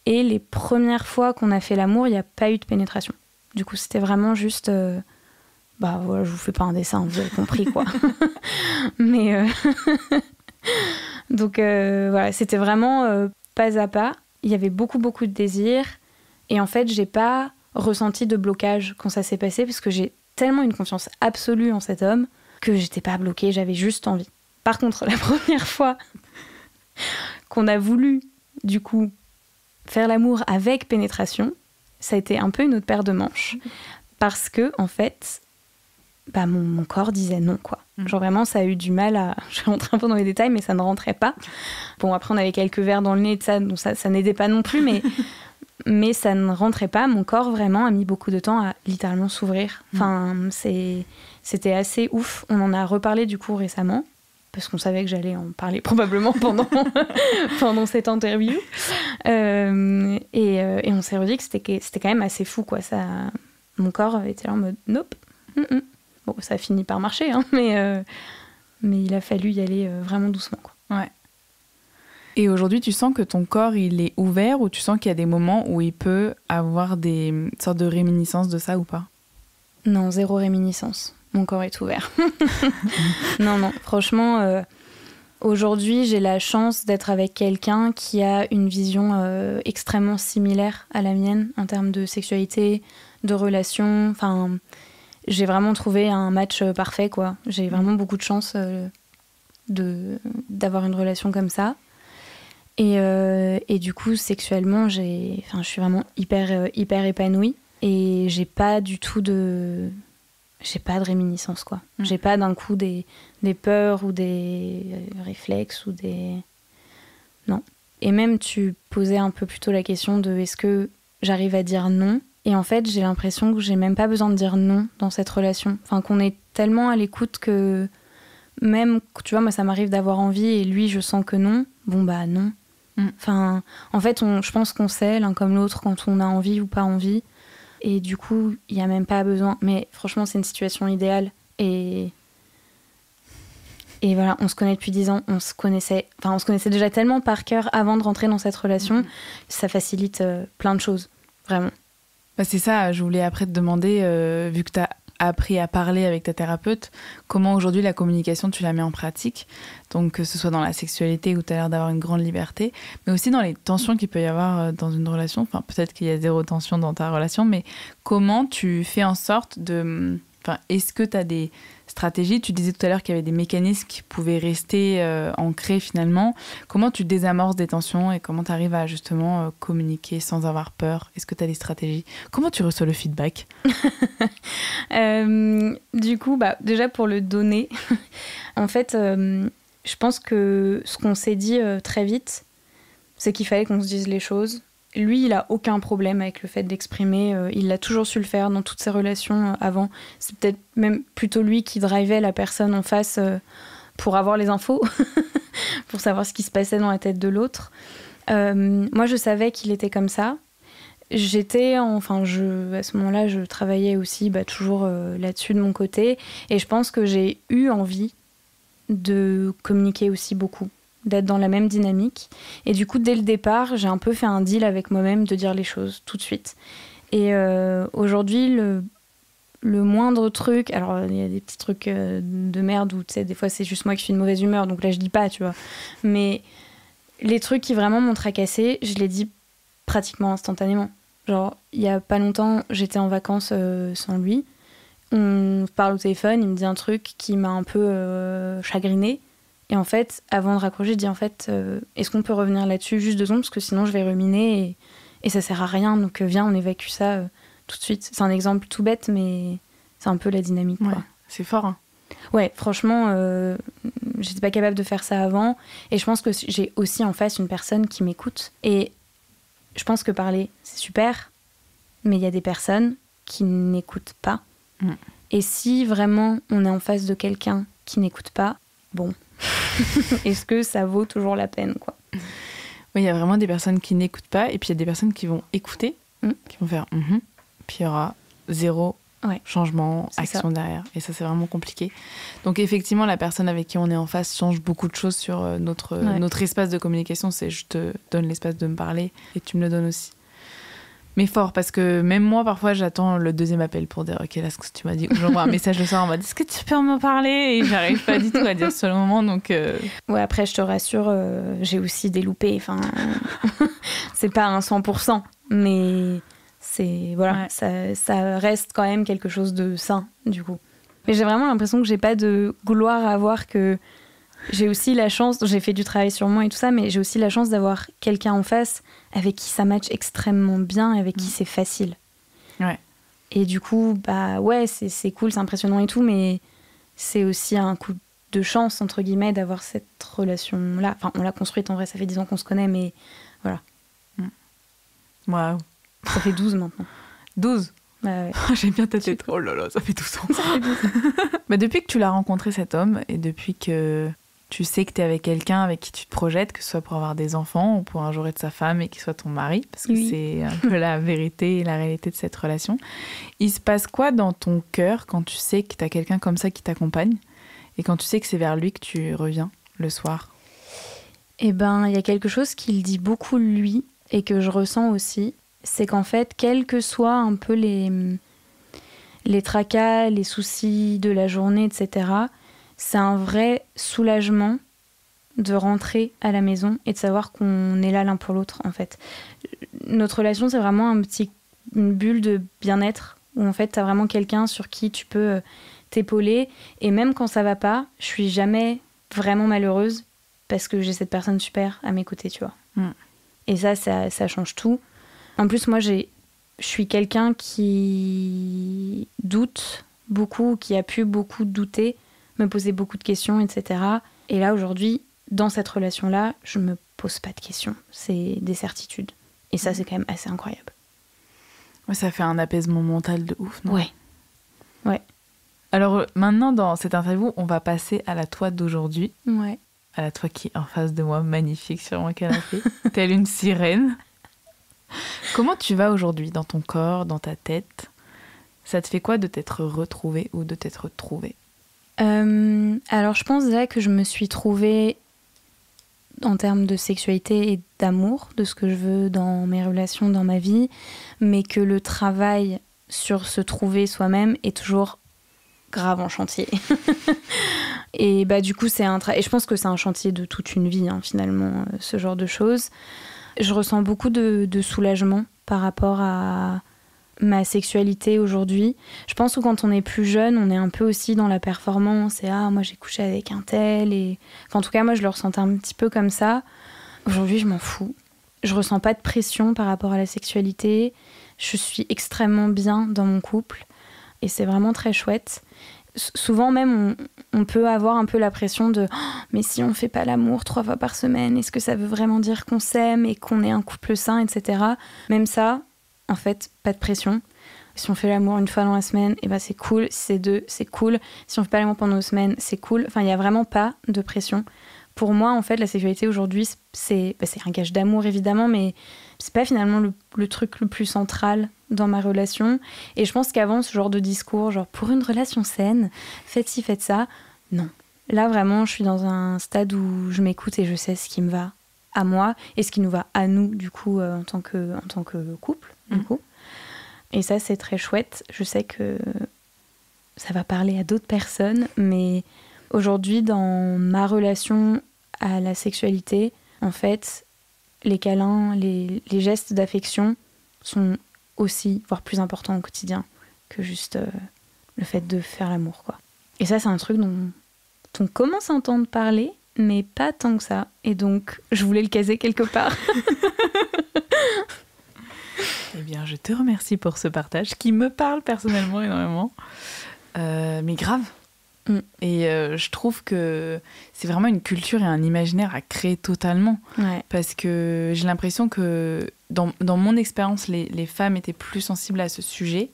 Et les premières fois qu'on a fait l'amour, il n'y a pas eu de pénétration. Du coup, c'était vraiment juste... voilà, je vous fais pas un dessin, vous avez compris, quoi. Mais... Donc, voilà, c'était vraiment pas à pas. Il y avait beaucoup, beaucoup de désir. Et en fait, j'ai pas ressenti de blocage quand ça s'est passé parce que j'ai tellement une confiance absolue en cet homme que j'étais pas bloquée, j'avais juste envie. Par contre, la première fois qu'on a voulu, du coup, faire l'amour avec pénétration, ça a été un peu une autre paire de manches. Parce que, en fait, mon corps disait non, quoi. Genre vraiment, ça a eu du mal à... Je vais rentrer un peu dans les détails, mais ça ne rentrait pas. Bon, après, on avait quelques verres dans le nez, donc ça n'aidait pas non plus, mais ça ne rentrait pas. Mon corps, vraiment, a mis beaucoup de temps à littéralement s'ouvrir. Enfin, c'était assez ouf. On en a reparlé, du coup, récemment, parce qu'on savait que j'allais en parler probablement pendant cette interview. Et on s'est redit que c'était quand même assez fou, quoi. Mon corps était là en mode « nope ». Bon, ça a fini par marcher, hein, mais il a fallu y aller vraiment doucement, quoi. Ouais. Et aujourd'hui, tu sens que ton corps, il est ouvert ou tu sens qu'il y a des moments où il peut avoir des sortes de réminiscences de ça ou pas? Non, zéro réminiscence. Mon corps est ouvert. Non, franchement, aujourd'hui, j'ai la chance d'être avec quelqu'un qui a une vision extrêmement similaire à la mienne en termes de sexualité, de relations, enfin... J'ai vraiment trouvé un match parfait, quoi. J'ai vraiment beaucoup de chance d'avoir une relation comme ça. Et du coup, sexuellement, je suis vraiment hyper épanouie. Et j'ai pas du tout de réminiscence, quoi. J'ai pas d'un coup des peurs ou des réflexes ou des... Non. Et même, tu posais un peu plus tôt la question de est-ce que j'arrive à dire non ? Et en fait, j'ai l'impression que j'ai même pas besoin de dire non dans cette relation. Enfin, qu'on est tellement à l'écoute que même, tu vois, moi, ça m'arrive d'avoir envie et lui, je sens que non. Bon, bah non. Enfin, en fait, je pense qu'on sait l'un comme l'autre quand on a envie ou pas envie. Et du coup, il y a même pas besoin. Mais franchement, c'est une situation idéale. Et voilà, on se connaît depuis 10 ans. On se connaissait déjà tellement par cœur avant de rentrer dans cette relation. Ça facilite plein de choses, vraiment. Bah c'est ça, je voulais après te demander, vu que tu as appris à parler avec ta thérapeute, comment aujourd'hui la communication tu la mets en pratique, donc que ce soit dans la sexualité où tu as l'air d'avoir une grande liberté, mais aussi dans les tensions qu'il peut y avoir dans une relation, enfin peut-être qu'il y a zéro tension dans ta relation, mais comment tu fais en sorte de... Enfin, est-ce que tu as des stratégies? Tu disais tout à l'heure qu'il y avait des mécanismes qui pouvaient rester ancrés finalement. Comment tu désamorces des tensions et comment tu arrives à justement communiquer sans avoir peur? Est-ce que tu as des stratégies? Comment tu reçois le feedback? Du coup, déjà pour le donner, en fait, je pense que ce qu'on s'est dit très vite, c'est qu'il fallait qu'on se dise les choses. Lui, il a aucun problème avec le fait d'exprimer. Il a toujours su le faire dans toutes ses relations avant. C'est peut-être même plutôt lui qui drivait la personne en face pour avoir les infos, pour savoir ce qui se passait dans la tête de l'autre. Moi, je savais qu'il était comme ça. À ce moment-là, je travaillais aussi toujours là-dessus de mon côté. Et je pense que j'ai eu envie de communiquer aussi beaucoup, d'être dans la même dynamique. Et du coup, dès le départ, j'ai un peu fait un deal avec moi-même de dire les choses tout de suite. Et aujourd'hui, le moindre truc... Alors, il y a des petits trucs de merde où, tu sais, des fois, c'est juste moi qui suis de mauvaise humeur. Donc là, je dis pas, tu vois. Mais les trucs qui vraiment m'ont tracassée, je les dis pratiquement instantanément. Genre, il y a pas longtemps, j'étais en vacances sans lui. On parle au téléphone, il me dit un truc qui m'a un peu chagrinée. Et en fait, avant de raccrocher, je dis en fait, est-ce qu'on peut revenir là-dessus juste 2 secondes parce que sinon je vais ruminer et ça sert à rien. Donc viens, on évacue ça tout de suite. C'est un exemple tout bête, mais c'est un peu la dynamique. Ouais, quoi. C'est fort. Hein. Ouais, franchement, j'étais pas capable de faire ça avant. Et je pense que j'ai aussi en face une personne qui m'écoute. Et je pense que parler, c'est super, mais il y a des personnes qui n'écoutent pas. Et si vraiment on est en face de quelqu'un qui n'écoute pas, bon... Est-ce que ça vaut toujours la peine, quoi? Oui, il y a vraiment des personnes qui n'écoutent pas et puis il y a des personnes qui vont écouter, qui vont faire puis il y aura zéro changement, action derrière. Et ça, c'est vraiment compliqué. Donc effectivement, la personne avec qui on est en face change beaucoup de choses sur notre espace de communication. C'est je te donne l'espace de me parler et tu me le donnes aussi. Mais fort, parce que même moi, parfois, j'attends le 2e appel pour dire « Ok, là, ce que tu m'as dit », ou j'envoie un message le soir en mode « Est-ce que tu peux me parler ?» Et j'arrive pas du tout à dire sur le moment, donc... Ouais, après, je te rassure, j'ai aussi des loupés, enfin... c'est pas un 100%, mais Voilà, ça reste quand même quelque chose de sain, du coup. Mais j'ai vraiment l'impression que j'ai pas de gloire à avoir, que j'ai aussi la chance, j'ai fait du travail sur moi et tout ça, mais j'ai aussi la chance d'avoir quelqu'un en face avec qui ça match extrêmement bien, avec qui c'est facile. Ouais. Et du coup, c'est cool, c'est impressionnant et tout, mais c'est aussi un coup de chance, entre guillemets, d'avoir cette relation-là. Enfin, on l'a construite, en vrai, ça fait 10 ans qu'on se connaît, mais voilà. Waouh. Ça fait 12 maintenant. 12 Ouais. J'aime bien ta tête. Oh là là, ça fait 12 ans. Ça fait 12 ans. Depuis que tu l'as rencontré, cet homme, et depuis que tu sais que tu es avec quelqu'un avec qui tu te projettes, que ce soit pour avoir des enfants ou pour un jour être sa femme et qu'il soit ton mari, parce que c'est un peu la vérité et la réalité de cette relation, il se passe quoi dans ton cœur quand tu sais que tu as quelqu'un comme ça qui t'accompagne et quand tu sais que c'est vers lui que tu reviens le soir? Eh ben, il y a quelque chose qu'il dit beaucoup lui et que je ressens aussi. C'est qu'en fait, quels que soient un peu les tracas, les soucis de la journée, etc., c'est un vrai soulagement de rentrer à la maison et de savoir qu'on est là l'un pour l'autre, en fait. Notre relation, c'est vraiment une bulle de bien-être où, en fait, t'as vraiment quelqu'un sur qui tu peux t'épauler. Et même quand ça va pas, je suis jamais vraiment malheureuse parce que j'ai cette personne super à mes côtés, tu vois. Et ça change tout. En plus, moi, je suis quelqu'un qui doute beaucoup, qui a pu beaucoup douter, me poser beaucoup de questions, etc. Et là, aujourd'hui, dans cette relation-là, je me pose pas de questions. C'est des certitudes. Et ça, c'est quand même assez incroyable. Ouais, ça fait un apaisement mental de ouf, non? Ouais. Alors maintenant, dans cette interview, on va passer à la toi d'aujourd'hui. Ouais. À la toi qui est en face de moi, magnifique sur mon canapé, telle une sirène. Comment tu vas aujourd'hui dans ton corps, dans ta tête? Ça te fait quoi de t'être retrouvée ou de t'être trouvée? Alors je pense déjà que je me suis trouvée en termes de sexualité et d'amour, de ce que je veux dans mes relations, dans ma vie, mais que le travail sur se trouver soi-même est toujours grave en chantier. Et du coup, et je pense que c'est un chantier de toute une vie, finalement, ce genre de choses. Je ressens beaucoup de soulagement par rapport à ma sexualité aujourd'hui. Je pense que quand on est plus jeune, on est un peu aussi dans la performance et moi j'ai couché avec un tel en tout cas moi je le ressentais un petit peu comme ça. Aujourd'hui je m'en fous. Je ressens pas de pression par rapport à la sexualité. Je suis extrêmement bien dans mon couple et c'est vraiment très chouette. Souvent même on peut avoir un peu la pression de mais si on fait pas l'amour 3 fois par semaine, est-ce que ça veut vraiment dire qu'on s'aime et qu'on est un couple sain, etc. Même ça, en fait, pas de pression. Si on fait l'amour 1 fois dans la semaine, c'est cool. Si c'est 2, c'est cool. Si on fait pas l'amour pendant 2 semaines, c'est cool. Enfin, il y a vraiment pas de pression. Pour moi, en fait, la sexualité aujourd'hui, c'est un gage d'amour évidemment, mais c'est pas finalement le truc le plus central dans ma relation. Et je pense qu'avant, ce genre de discours, genre pour une relation saine, faites ci, faites ça, non. Là, vraiment, je suis dans un stade où je m'écoute et je sais ce qui me va à moi et ce qui nous va à nous, du coup, en tant que couple, du coup. Et ça, c'est très chouette. Je sais que ça va parler à d'autres personnes, mais aujourd'hui, dans ma relation à la sexualité, en fait, les câlins, les gestes d'affection sont aussi, voire plus importants au quotidien que juste le fait de faire l'amour, quoi. Et ça, c'est un truc dont on commence à entendre parler, mais pas tant que ça. Et donc, je voulais le caser quelque part. Eh bien, je te remercie pour ce partage qui me parle personnellement énormément. Mais grave. Et je trouve que c'est vraiment une culture et un imaginaire à créer totalement. Ouais. Parce que j'ai l'impression que dans mon expérience, les femmes étaient plus sensibles à ce sujet,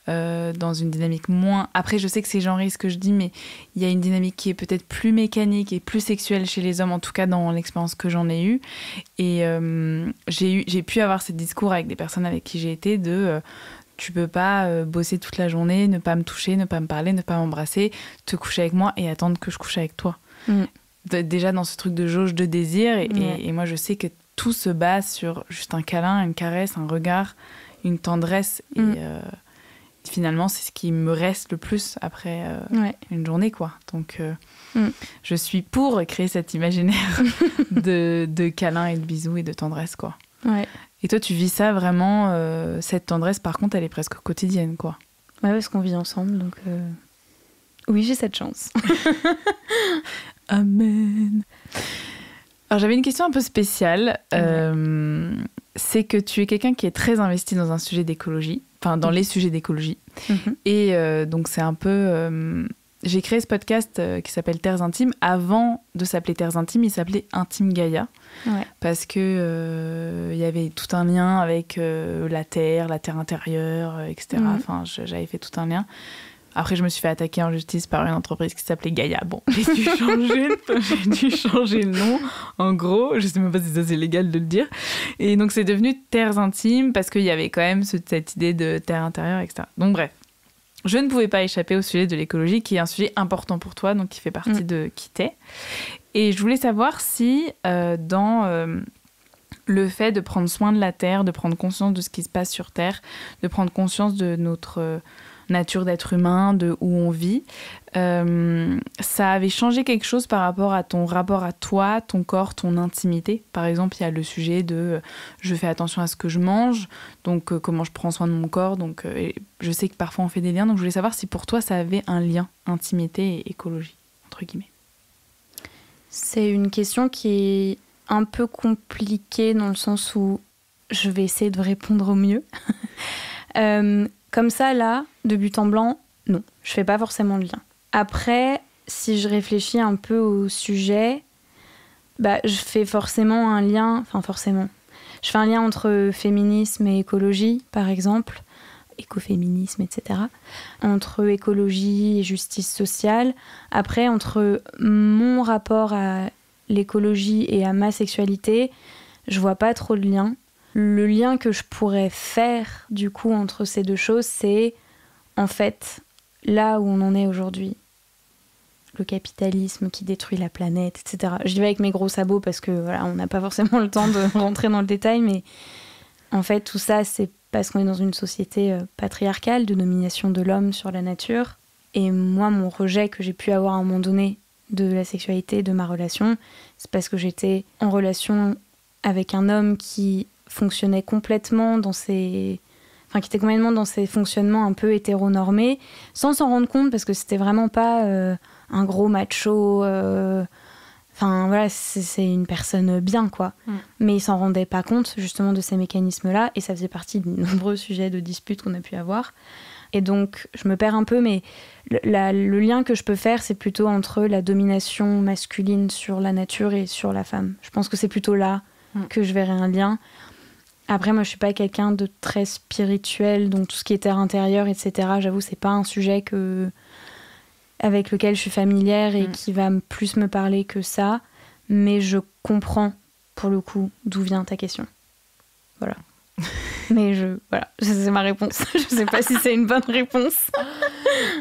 dans une dynamique moins... Après, je sais que c'est genré ce que je dis, mais il y a une dynamique qui est peut-être plus mécanique et plus sexuelle chez les hommes, en tout cas dans l'expérience que j'en ai eue. Et j'ai pu avoir ces discours avec des personnes avec qui j'ai été tu peux pas bosser toute la journée, ne pas me toucher, ne pas me parler, ne pas m'embrasser, te coucher avec moi et attendre que je couche avec toi. Déjà dans ce truc de jauge de désir. Et moi, je sais que tout se base sur juste un câlin, une caresse, un regard, une tendresse. Et finalement, c'est ce qui me reste le plus après une journée, quoi. Donc, je suis pour créer cet imaginaire de câlins et de bisous et de tendresse, quoi. Ouais. Et toi, tu vis ça vraiment, cette tendresse, par contre, elle est presque quotidienne, quoi. Ouais, parce qu'on vit ensemble, donc oui, j'ai cette chance. Amen. Alors, j'avais une question un peu spéciale. C'est que tu es quelqu'un qui est très investi dans un sujet d'écologie, enfin, dans les sujets d'écologie. Et donc, c'est un peu... j'ai créé ce podcast qui s'appelle Terres Intimes. Avant de s'appeler Terres Intimes, il s'appelait Intime Gaïa. Ouais. Parce que y avait tout un lien avec la terre intérieure, etc. Enfin, j'avais fait tout un lien. Après, je me suis fait attaquer en justice par une entreprise qui s'appelait Gaïa. Bon, j'ai dû changer le nom, en gros. Je sais même pas si ça c'est légal de le dire. Et donc, c'est devenu Terres Intimes parce qu'il y avait quand même cette idée de terre intérieure, etc. Donc, bref. Je ne pouvais pas échapper au sujet de l'écologie, qui est un sujet important pour toi, donc qui fait partie de qui t'es. Et je voulais savoir si, dans le fait de prendre soin de la Terre, de prendre conscience de ce qui se passe sur Terre, de prendre conscience de notre nature d'être humain, de où on vit, ça avait changé quelque chose par rapport à ton rapport à toi, ton corps, ton intimité. Par exemple, il y a le sujet de je fais attention à ce que je mange, donc comment je prends soin de mon corps. Donc, je sais que parfois on fait des liens, donc je voulais savoir si pour toi ça avait un lien, intimité et écologie, entre guillemets. C'est une question qui est un peu compliquée dans le sens où je vais essayer de répondre au mieux. Comme ça, là, de but en blanc, non, je fais pas forcément le lien. Après, si je réfléchis un peu au sujet, je fais forcément un lien, enfin forcément, je fais un lien entre féminisme et écologie, par exemple, écoféminisme, etc., entre écologie et justice sociale. Après, entre mon rapport à l'écologie et à ma sexualité, je vois pas trop de lien. Le lien que je pourrais faire, du coup, entre ces deux choses, c'est, en fait, là où on en est aujourd'hui. Le capitalisme qui détruit la planète, etc. Je dis avec mes gros sabots parce que, voilà, on n'a pas forcément le temps de rentrer dans le détail, mais en fait, tout ça, c'est parce qu'on est dans une société patriarcale, de domination de l'homme sur la nature. Et moi, mon rejet que j'ai pu avoir à un moment donné de la sexualité, de ma relation, c'est parce que j'étais en relation avec un homme qui fonctionnait complètement dans ses... Enfin, qui était complètement dans ses fonctionnements un peu hétéronormés, sans s'en rendre compte, parce que c'était vraiment pas un gros macho... Enfin, voilà, c'est une personne bien, quoi. Mais il s'en rendait pas compte, justement, de ces mécanismes-là, et ça faisait partie de nombreux sujets de disputes qu'on a pu avoir. Et donc, je me perds un peu, mais le lien que je peux faire, c'est plutôt entre la domination masculine sur la nature et sur la femme. Je pense que c'est plutôt là que je verrais un lien. Après, moi, je suis pas quelqu'un de très spirituel, donc tout ce qui est terre intérieure, etc., j'avoue, c'est pas un sujet avec lequel je suis familière et qui va plus me parler que ça. Mais je comprends, pour le coup, d'où vient ta question. Voilà. Mais voilà, c'est ma réponse. Je sais pas si c'est une bonne réponse.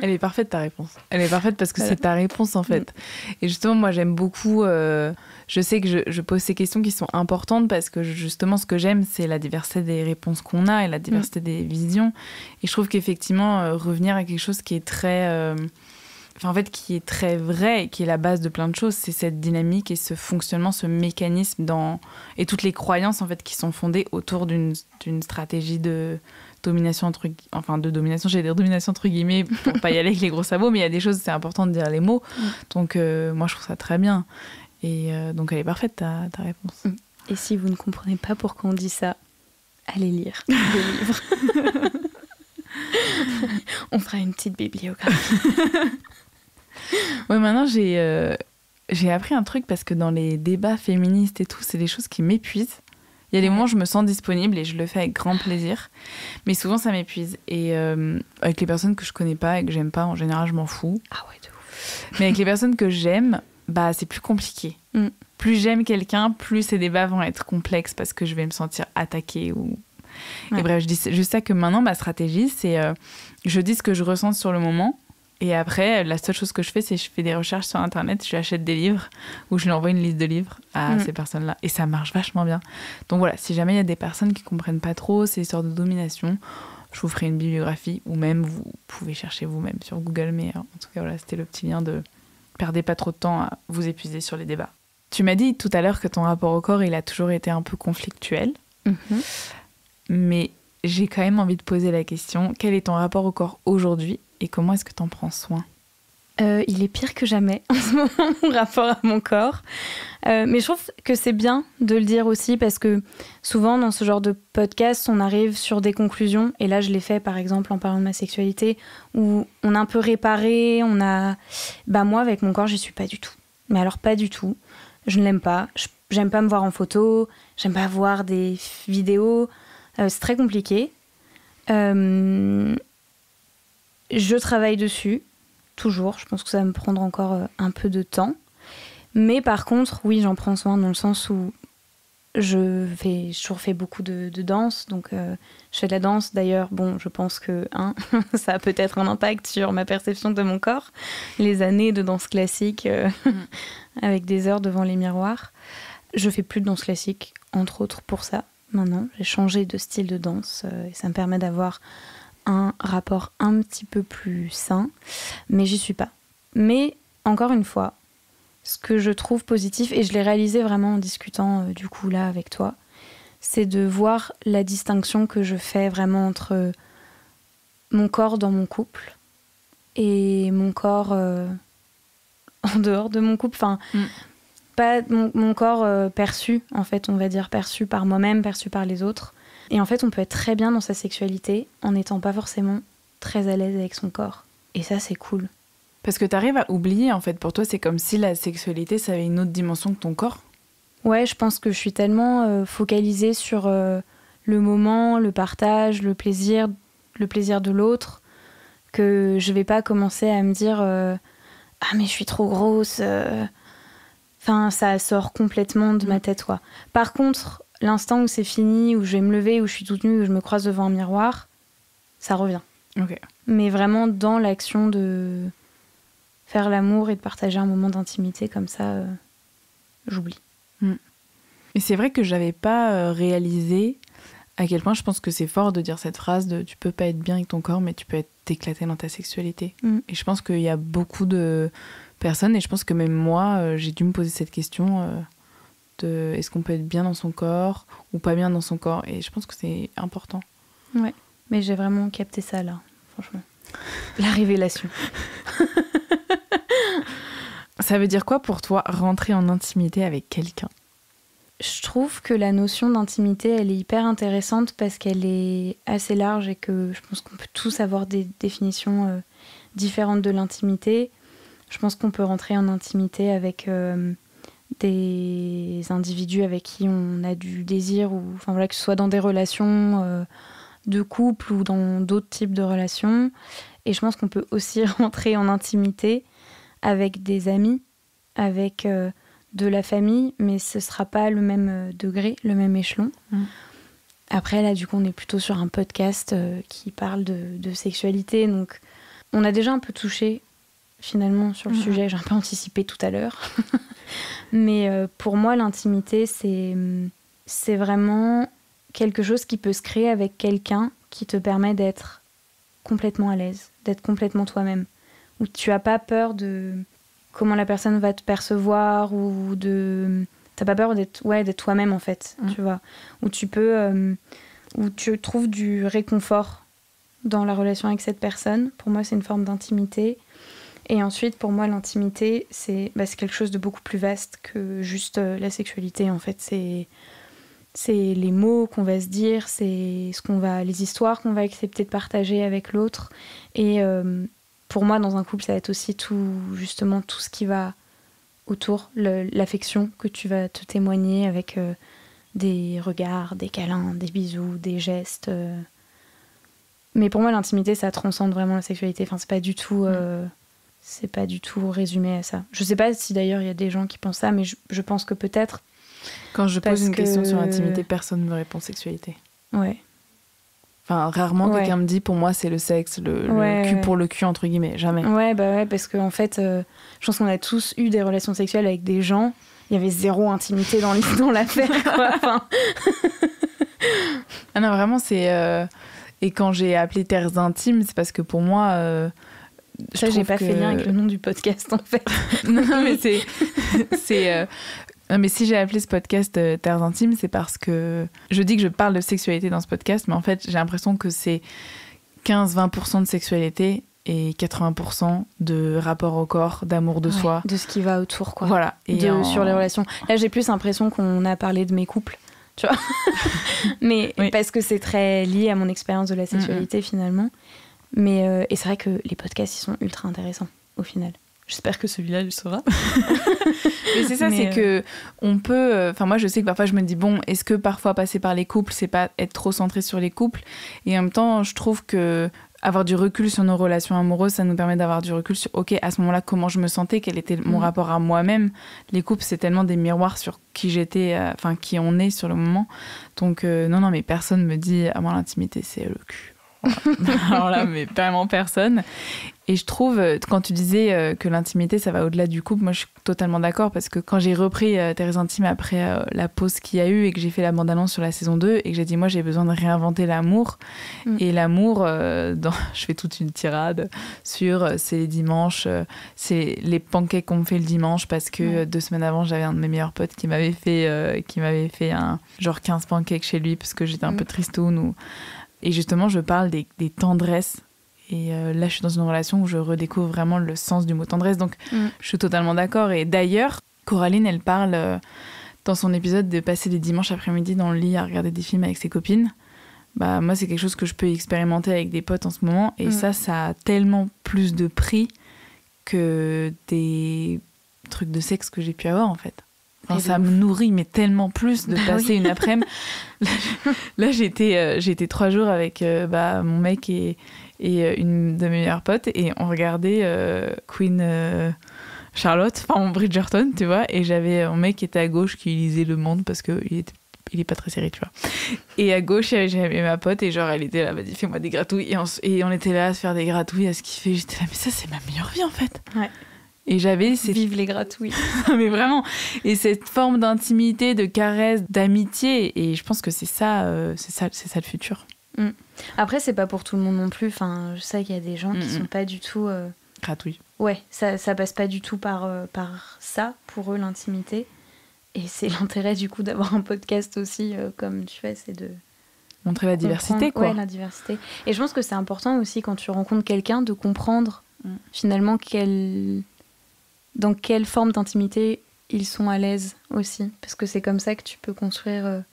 Elle est parfaite, ta réponse. Elle est parfaite parce que c'est ta réponse, en fait. Et justement, moi, j'aime beaucoup... je sais que je pose ces questions qui sont importantes parce que, justement, ce que j'aime, c'est la diversité des réponses qu'on a et la diversité des visions. Et je trouve qu'effectivement, revenir à quelque chose qui est très... en fait, qui est très vrai et qui est la base de plein de choses, c'est cette dynamique et ce fonctionnement, ce mécanisme et toutes les croyances en fait qui sont fondées autour d'une stratégie de domination j'allais dire domination entre guillemets pour pas y aller avec les gros sabots, mais il y a des choses, c'est important de dire les mots. Donc moi je trouve ça très bien et donc elle est parfaite ta réponse. Et si vous ne comprenez pas pourquoi on dit ça, allez lire des livres. On fera une petite bibliographie. Ouais, maintenant j'ai appris un truc parce que dans les débats féministes et tout, c'est des choses qui m'épuisent. Il y a des moments où je me sens disponible et je le fais avec grand plaisir, mais souvent ça m'épuise. Et avec les personnes que je connais pas et que j'aime pas, en général, je m'en fous. Ah ouais, de ouf. Mais avec les personnes que j'aime, c'est plus compliqué. Plus j'aime quelqu'un, plus ces débats vont être complexes parce que je vais me sentir attaquée ou... Et bref, je dis juste ça que maintenant, ma stratégie, c'est je dis ce que je ressens sur le moment. Et après, la seule chose que je fais, c'est que je fais des recherches sur Internet, je lui achète des livres ou je lui envoie une liste de livres à ces personnes-là. Et ça marche vachement bien. Donc voilà, si jamais il y a des personnes qui ne comprennent pas trop ces histoires de domination, je vous ferai une bibliographie ou même vous pouvez chercher vous-même sur Google. Mais en tout cas, voilà, c'était le petit lien de perdez pas trop de temps à vous épuiser sur les débats. Tu m'as dit tout à l'heure que ton rapport au corps, il a toujours été un peu conflictuel. Mais j'ai quand même envie de poser la question, quel est ton rapport au corps aujourd'hui et comment est-ce que tu en prends soin ? Il est pire que jamais en ce moment, mon rapport à mon corps. Mais je trouve que c'est bien de le dire aussi parce que souvent dans ce genre de podcast, on arrive sur des conclusions. Et là, je l'ai fait par exemple en parlant de ma sexualité où on a un peu réparé, moi avec mon corps, j'y suis pas du tout. Mais alors pas du tout. Je ne l'aime pas. J'aime pas me voir en photo. J'aime pas voir des vidéos. C'est très compliqué. Je travaille dessus. Toujours, je pense que ça va me prendre encore un peu de temps. Mais par contre, oui, j'en prends soin dans le sens où j'ai toujours fait beaucoup de danse. Donc, je fais de la danse. D'ailleurs, je pense que ça a peut-être un impact sur ma perception de mon corps. Les années de danse classique avec des heures devant les miroirs. Je fais plus de danse classique, entre autres pour ça. Maintenant, j'ai changé de style de danse et ça me permet d'avoir un rapport un petit peu plus sain, mais j'y suis pas. Mais encore une fois, ce que je trouve positif, et je l'ai réalisé vraiment en discutant du coup là avec toi, c'est de voir la distinction que je fais vraiment entre mon corps dans mon couple et mon corps en dehors de mon couple. Enfin, pas mon corps perçu, en fait, on va dire perçu par moi-même, perçu par les autres. Et en fait, on peut être très bien dans sa sexualité en n'étant pas forcément très à l'aise avec son corps. Et ça, c'est cool. Parce que t'arrives à oublier, en fait. Pour toi, c'est comme si la sexualité, ça avait une autre dimension que ton corps. Ouais, je pense que je suis tellement focalisée sur le moment, le partage, le plaisir de l'autre, que je vais pas commencer à me dire « Ah, mais je suis trop grosse ». Enfin, ça sort complètement de ma tête, quoi. Par contre, l'instant où c'est fini, où je vais me lever, où je suis toute nue, où je me croise devant un miroir, ça revient. Ok. Mais vraiment dans l'action de faire l'amour et de partager un moment d'intimité comme ça, j'oublie. Et c'est vrai que j'avais pas réalisé à quel point je pense que c'est fort de dire cette phrase de tu peux pas être bien avec ton corps, mais tu peux être éclaté dans ta sexualité. Et je pense qu'il y a beaucoup de personnes, et je pense que même moi, j'ai dû me poser cette question de est-ce qu'on peut être bien dans son corps ou pas bien dans son corps, et je pense que c'est important. Ouais, mais j'ai vraiment capté ça là, franchement. La révélation. Ça veut dire quoi pour toi rentrer en intimité avec quelqu'un ? Je trouve que la notion d'intimité, elle est hyper intéressante parce qu'elle est assez large et que je pense qu'on peut tous avoir des définitions différentes de l'intimité. Je pense qu'on peut rentrer en intimité avec des individus avec qui on a du désir, ou enfin voilà, que ce soit dans des relations de couple ou dans d'autres types de relations. Et je pense qu'on peut aussi rentrer en intimité avec des amis, avec de la famille, mais ce sera pas le même degré, le même échelon. Après, là, du coup, on est plutôt sur un podcast qui parle de sexualité, donc on a déjà un peu touché finalement sur le sujet. J'ai un peu anticipé tout à l'heure. Mais pour moi, l'intimité, c'est vraiment quelque chose qui peut se créer avec quelqu'un qui te permet d'être complètement à l'aise, d'être complètement toi-même, où tu n'as pas peur de comment la personne va te percevoir, ou t'as pas peur d'être toi-même en fait, tu vois, où tu peux où tu trouves du réconfort dans la relation avec cette personne. Pour moi, c'est une forme d'intimité. Et ensuite, pour moi, l'intimité, c'est quelque chose de beaucoup plus vaste que juste la sexualité. En fait, c'est les mots qu'on va se dire, c'est les histoires qu'on va accepter de partager avec l'autre. Et pour moi, dans un couple, ça va être aussi tout ce qui va autour, l'affection que tu vas te témoigner avec des regards, des câlins, des bisous, des gestes. Mais pour moi, l'intimité, ça transcende vraiment la sexualité. Enfin, c'est pas du tout résumé à ça. Je sais pas si d'ailleurs il y a des gens qui pensent ça, mais je pense que peut-être. Quand je pose une question sur l'intimité, personne ne me répond sexualité. Ouais. Enfin, rarement quelqu'un me dit pour moi c'est le sexe, le cul pour le cul, entre guillemets, jamais. Ouais, parce qu'en fait, je pense qu'on a tous eu des relations sexuelles avec des gens. Il y avait zéro intimité dans l'affaire, quoi. Enfin... Ah non, vraiment, c'est... Et quand j'ai appelé Terres Intimes, c'est parce que pour moi... Ça, j'ai pas fait lien avec le nom du podcast, en fait. Non, mais c'est Non, mais si j'ai appelé ce podcast Terres Intimes, c'est parce que je dis que je parle de sexualité dans ce podcast, mais en fait, j'ai l'impression que c'est 15-20% de sexualité et 80% de rapport au corps, d'amour de soi. De ce qui va autour, quoi. Voilà. Et sur les relations. Là, j'ai plus l'impression qu'on a parlé de mes couples, tu vois. Mais parce que c'est très lié à mon expérience de la sexualité, finalement. Mais, et c'est vrai que les podcasts, ils sont ultra intéressants, au final. J'espère que celui-là le sera. Mais c'est ça, c'est que on peut... Enfin, moi, je sais que parfois, je me dis, bon, est-ce que parfois passer par les couples, c'est pas être trop centré sur les couples ? Et en même temps, je trouve que avoir du recul sur nos relations amoureuses, ça nous permet d'avoir du recul sur, ok, à ce moment-là, comment je me sentais, quel était mon rapport à moi-même. Les couples, c'est tellement des miroirs sur qui j'étais, enfin, qui on est sur le moment. Donc, non, mais personne me dit, ah, moi, l'intimité, c'est le cul. Voilà. Alors là, mais vraiment personne. Et je trouve, quand tu disais que l'intimité, ça va au-delà du couple, moi, je suis totalement d'accord, parce que quand j'ai repris Terres Intimes après la pause qu'il y a eu et que j'ai fait la bande-annonce sur la saison 2 et que j'ai dit, moi, j'ai besoin de réinventer l'amour. Et l'amour, je fais toute une tirade sur c'est les dimanches, c'est les pancakes qu'on me fait le dimanche, parce que 2 semaines avant, j'avais un de mes meilleurs potes qui m'avait fait un genre 15 pancakes chez lui, parce que j'étais un peu tristoune. Et justement, je parle des tendresses. Et là, je suis dans une relation où je redécouvre vraiment le sens du mot tendresse. Donc, je suis totalement d'accord. Et d'ailleurs, Coraline, elle parle dans son épisode de passer des dimanches après-midi dans le lit à regarder des films avec ses copines. Bah, moi, c'est quelque chose que je peux expérimenter avec des potes en ce moment. Et ça a tellement plus de prix que des trucs de sexe que j'ai pu avoir, en fait. Enfin, ça me nourrit, mais tellement plus de passer une après-midi. Là, j'étais 3 jours avec mon mec et une de mes meilleures potes, et on regardait Queen Charlotte, enfin Bridgerton, tu vois, et j'avais un mec qui était à gauche qui lisait Le Monde parce qu'il est pas très série, tu vois. Et à gauche, j'avais ma pote, et genre, elle était là, vas-y, fais-moi des gratouilles. Et on était là à se faire des gratouilles, à se kiffer. J'étais là, mais ça, c'est ma meilleure vie, en fait. Ouais. Et j'avais vive les gratouilles. Mais vraiment. Et cette forme d'intimité, de caresse, d'amitié. Et je pense que c'est ça le futur. Après, c'est pas pour tout le monde non plus. Enfin, je sais qu'il y a des gens qui sont pas du tout... Gratouille. Ouais, ça passe pas du tout par ça, pour eux, l'intimité. Et c'est l'intérêt, du coup, d'avoir un podcast aussi, comme tu fais, c'est de... montrer la diversité, quoi. Ouais, la diversité. Et je pense que c'est important aussi, quand tu rencontres quelqu'un, de comprendre, finalement, dans quelle forme d'intimité ils sont à l'aise aussi. Parce que c'est comme ça que tu peux construire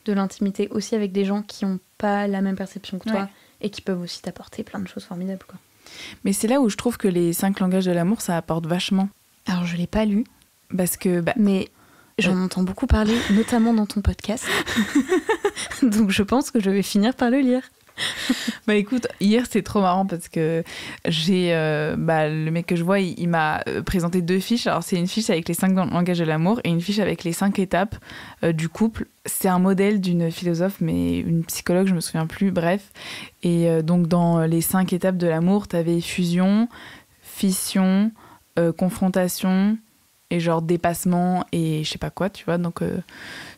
de l'intimité aussi avec des gens qui n'ont pas la même perception que toi et qui peuvent aussi t'apporter plein de choses formidables, quoi. Mais c'est là où je trouve que les 5 langages de l'amour, ça apporte vachement. Alors, je ne l'ai pas lu. Parce que... mais j'en entends beaucoup parler, notamment dans ton podcast. Donc, je pense que je vais finir par le lire. Bah écoute, hier c'est trop marrant parce que j'ai le mec que je vois, il m'a présenté 2 fiches. Alors c'est une fiche avec les 5 langages de l'amour et une fiche avec les 5 étapes du couple. C'est un modèle d'une philosophe, mais une psychologue, je me souviens plus, bref. Et donc dans les 5 étapes de l'amour, t'avais fusion, fission, confrontation et genre dépassement et je sais pas quoi, tu vois. Donc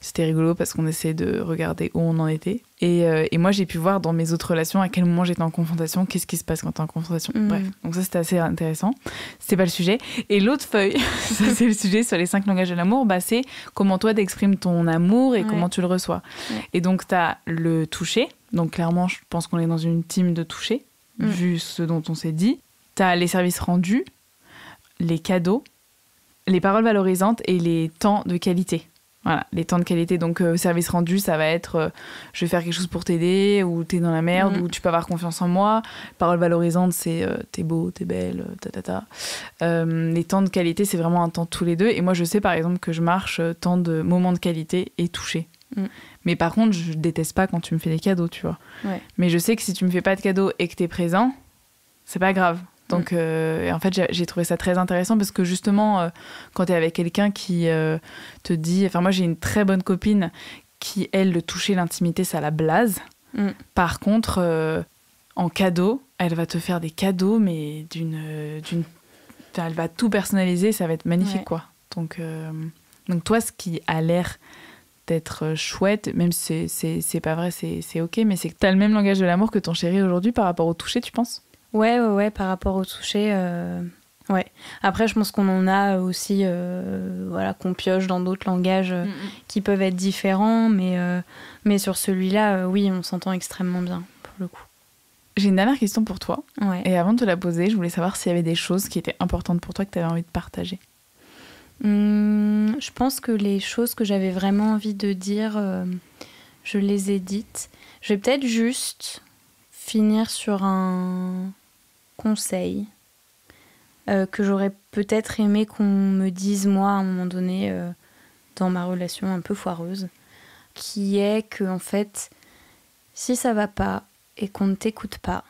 c'était rigolo parce qu'on essaie de regarder où on en était. Et moi, j'ai pu voir dans mes autres relations à quel moment j'étais en confrontation, qu'est-ce qui se passe quand t'es en confrontation. Bref, donc ça, c'était assez intéressant. C'était pas le sujet. Et l'autre feuille, ça c'est le sujet sur les 5 langages de l'amour, c'est comment toi t'exprimes ton amour et comment tu le reçois. Ouais. Et donc, t'as le toucher. Donc clairement, je pense qu'on est dans une team de toucher, vu ce dont on s'est dit. T'as les services rendus, les cadeaux, les paroles valorisantes et les temps de qualité. Voilà, les temps de qualité. Donc, service rendu, ça va être je vais faire quelque chose pour t'aider, ou t'es dans la merde, ou tu peux avoir confiance en moi. Paroles valorisantes, c'est t'es beau, t'es belle, les temps de qualité, c'est vraiment un temps tous les deux. Et moi, je sais par exemple que je marche temps de moments de qualité et toucher. Mais par contre, je déteste pas quand tu me fais des cadeaux, tu vois. Ouais. Mais je sais que si tu me fais pas de cadeaux et que t'es présent, c'est pas grave. Donc, en fait, j'ai trouvé ça très intéressant parce que justement, quand t'es avec quelqu'un qui te dit... Enfin, moi, j'ai une très bonne copine qui, elle, le toucher, l'intimité, ça la blase. Par contre, en cadeau, elle va te faire des cadeaux, mais elle va tout personnaliser, ça va être magnifique, quoi. Donc, toi, ce qui a l'air d'être chouette, même si c'est pas vrai, c'est OK, mais c'est que t'as le même langage de l'amour que ton chéri aujourd'hui par rapport au toucher, tu penses ? Ouais, par rapport au toucher, Ouais. Après, je pense qu'on en a aussi, qu'on pioche dans d'autres langages qui peuvent être différents, mais sur celui-là, oui, on s'entend extrêmement bien, pour le coup. J'ai une dernière question pour toi. Ouais. Et avant de te la poser, je voulais savoir s'il y avait des choses qui étaient importantes pour toi que tu avais envie de partager. Je pense que les choses que j'avais vraiment envie de dire, je les ai dites. Je vais peut-être juste finir sur un conseil que j'aurais peut-être aimé qu'on me dise, moi, à un moment donné, dans ma relation un peu foireuse, qui est que, en fait, si ça va pas et qu'on ne t'écoute pas,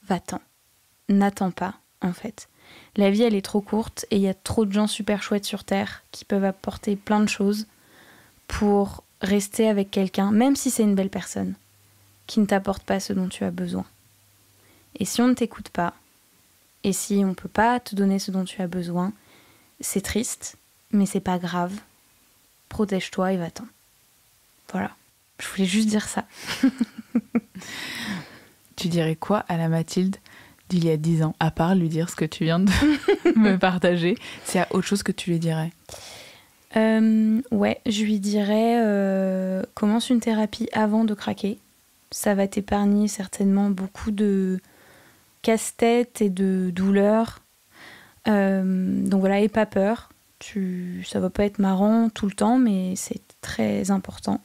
va-t'en. N'attends pas, en fait. La vie, elle est trop courte et il y a trop de gens super chouettes sur Terre qui peuvent apporter plein de choses pour rester avec quelqu'un, même si c'est une belle personne, qui ne t'apporte pas ce dont tu as besoin. Et si on ne t'écoute pas, et si on ne peut pas te donner ce dont tu as besoin, c'est triste, mais c'est pas grave. Protège-toi et va-t'en. Voilà. Je voulais juste dire ça. Tu dirais quoi à la Mathilde d'il y a 10 ans, à part lui dire ce que tu viens de me partager? S'il y a autre chose que tu lui dirais? Ouais, je lui dirais commence une thérapie avant de craquer. Ça va t'épargner certainement beaucoup de casse-tête et de douleurs. Donc voilà, aie pas peur. Ça va pas être marrant tout le temps, mais c'est très important.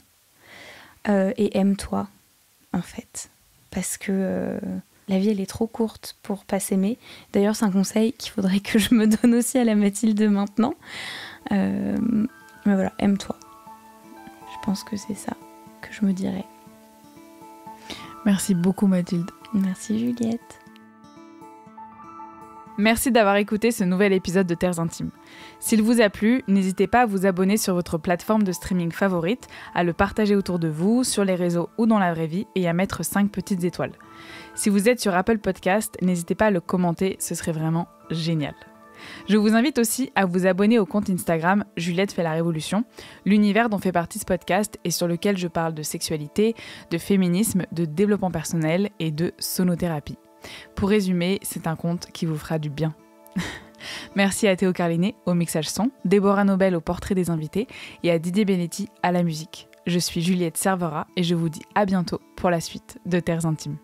Et aime-toi, en fait. Parce que la vie, elle est trop courte pour pas s'aimer. D'ailleurs, c'est un conseil qu'il faudrait que je me donne aussi à la Mathilde maintenant. Mais voilà, aime-toi. Je pense que c'est ça que je me dirais. Merci beaucoup, Mathilde. Merci, Juliette. Merci d'avoir écouté ce nouvel épisode de Terres Intimes. S'il vous a plu, n'hésitez pas à vous abonner sur votre plateforme de streaming favorite, à le partager autour de vous, sur les réseaux ou dans la vraie vie, et à mettre 5 petites étoiles. Si vous êtes sur Apple Podcast, n'hésitez pas à le commenter, ce serait vraiment génial. Je vous invite aussi à vous abonner au compte Instagram Juliette fait la révolution, l'univers dont fait partie ce podcast et sur lequel je parle de sexualité, de féminisme, de développement personnel et de sonothérapie. Pour résumer, c'est un compte qui vous fera du bien. Merci à Théo Carlinet au mixage son, Déborah Nobel au portrait des invités et à Didier Benetti à la musique. Je suis Juliette Servera et je vous dis à bientôt pour la suite de Terres Intimes.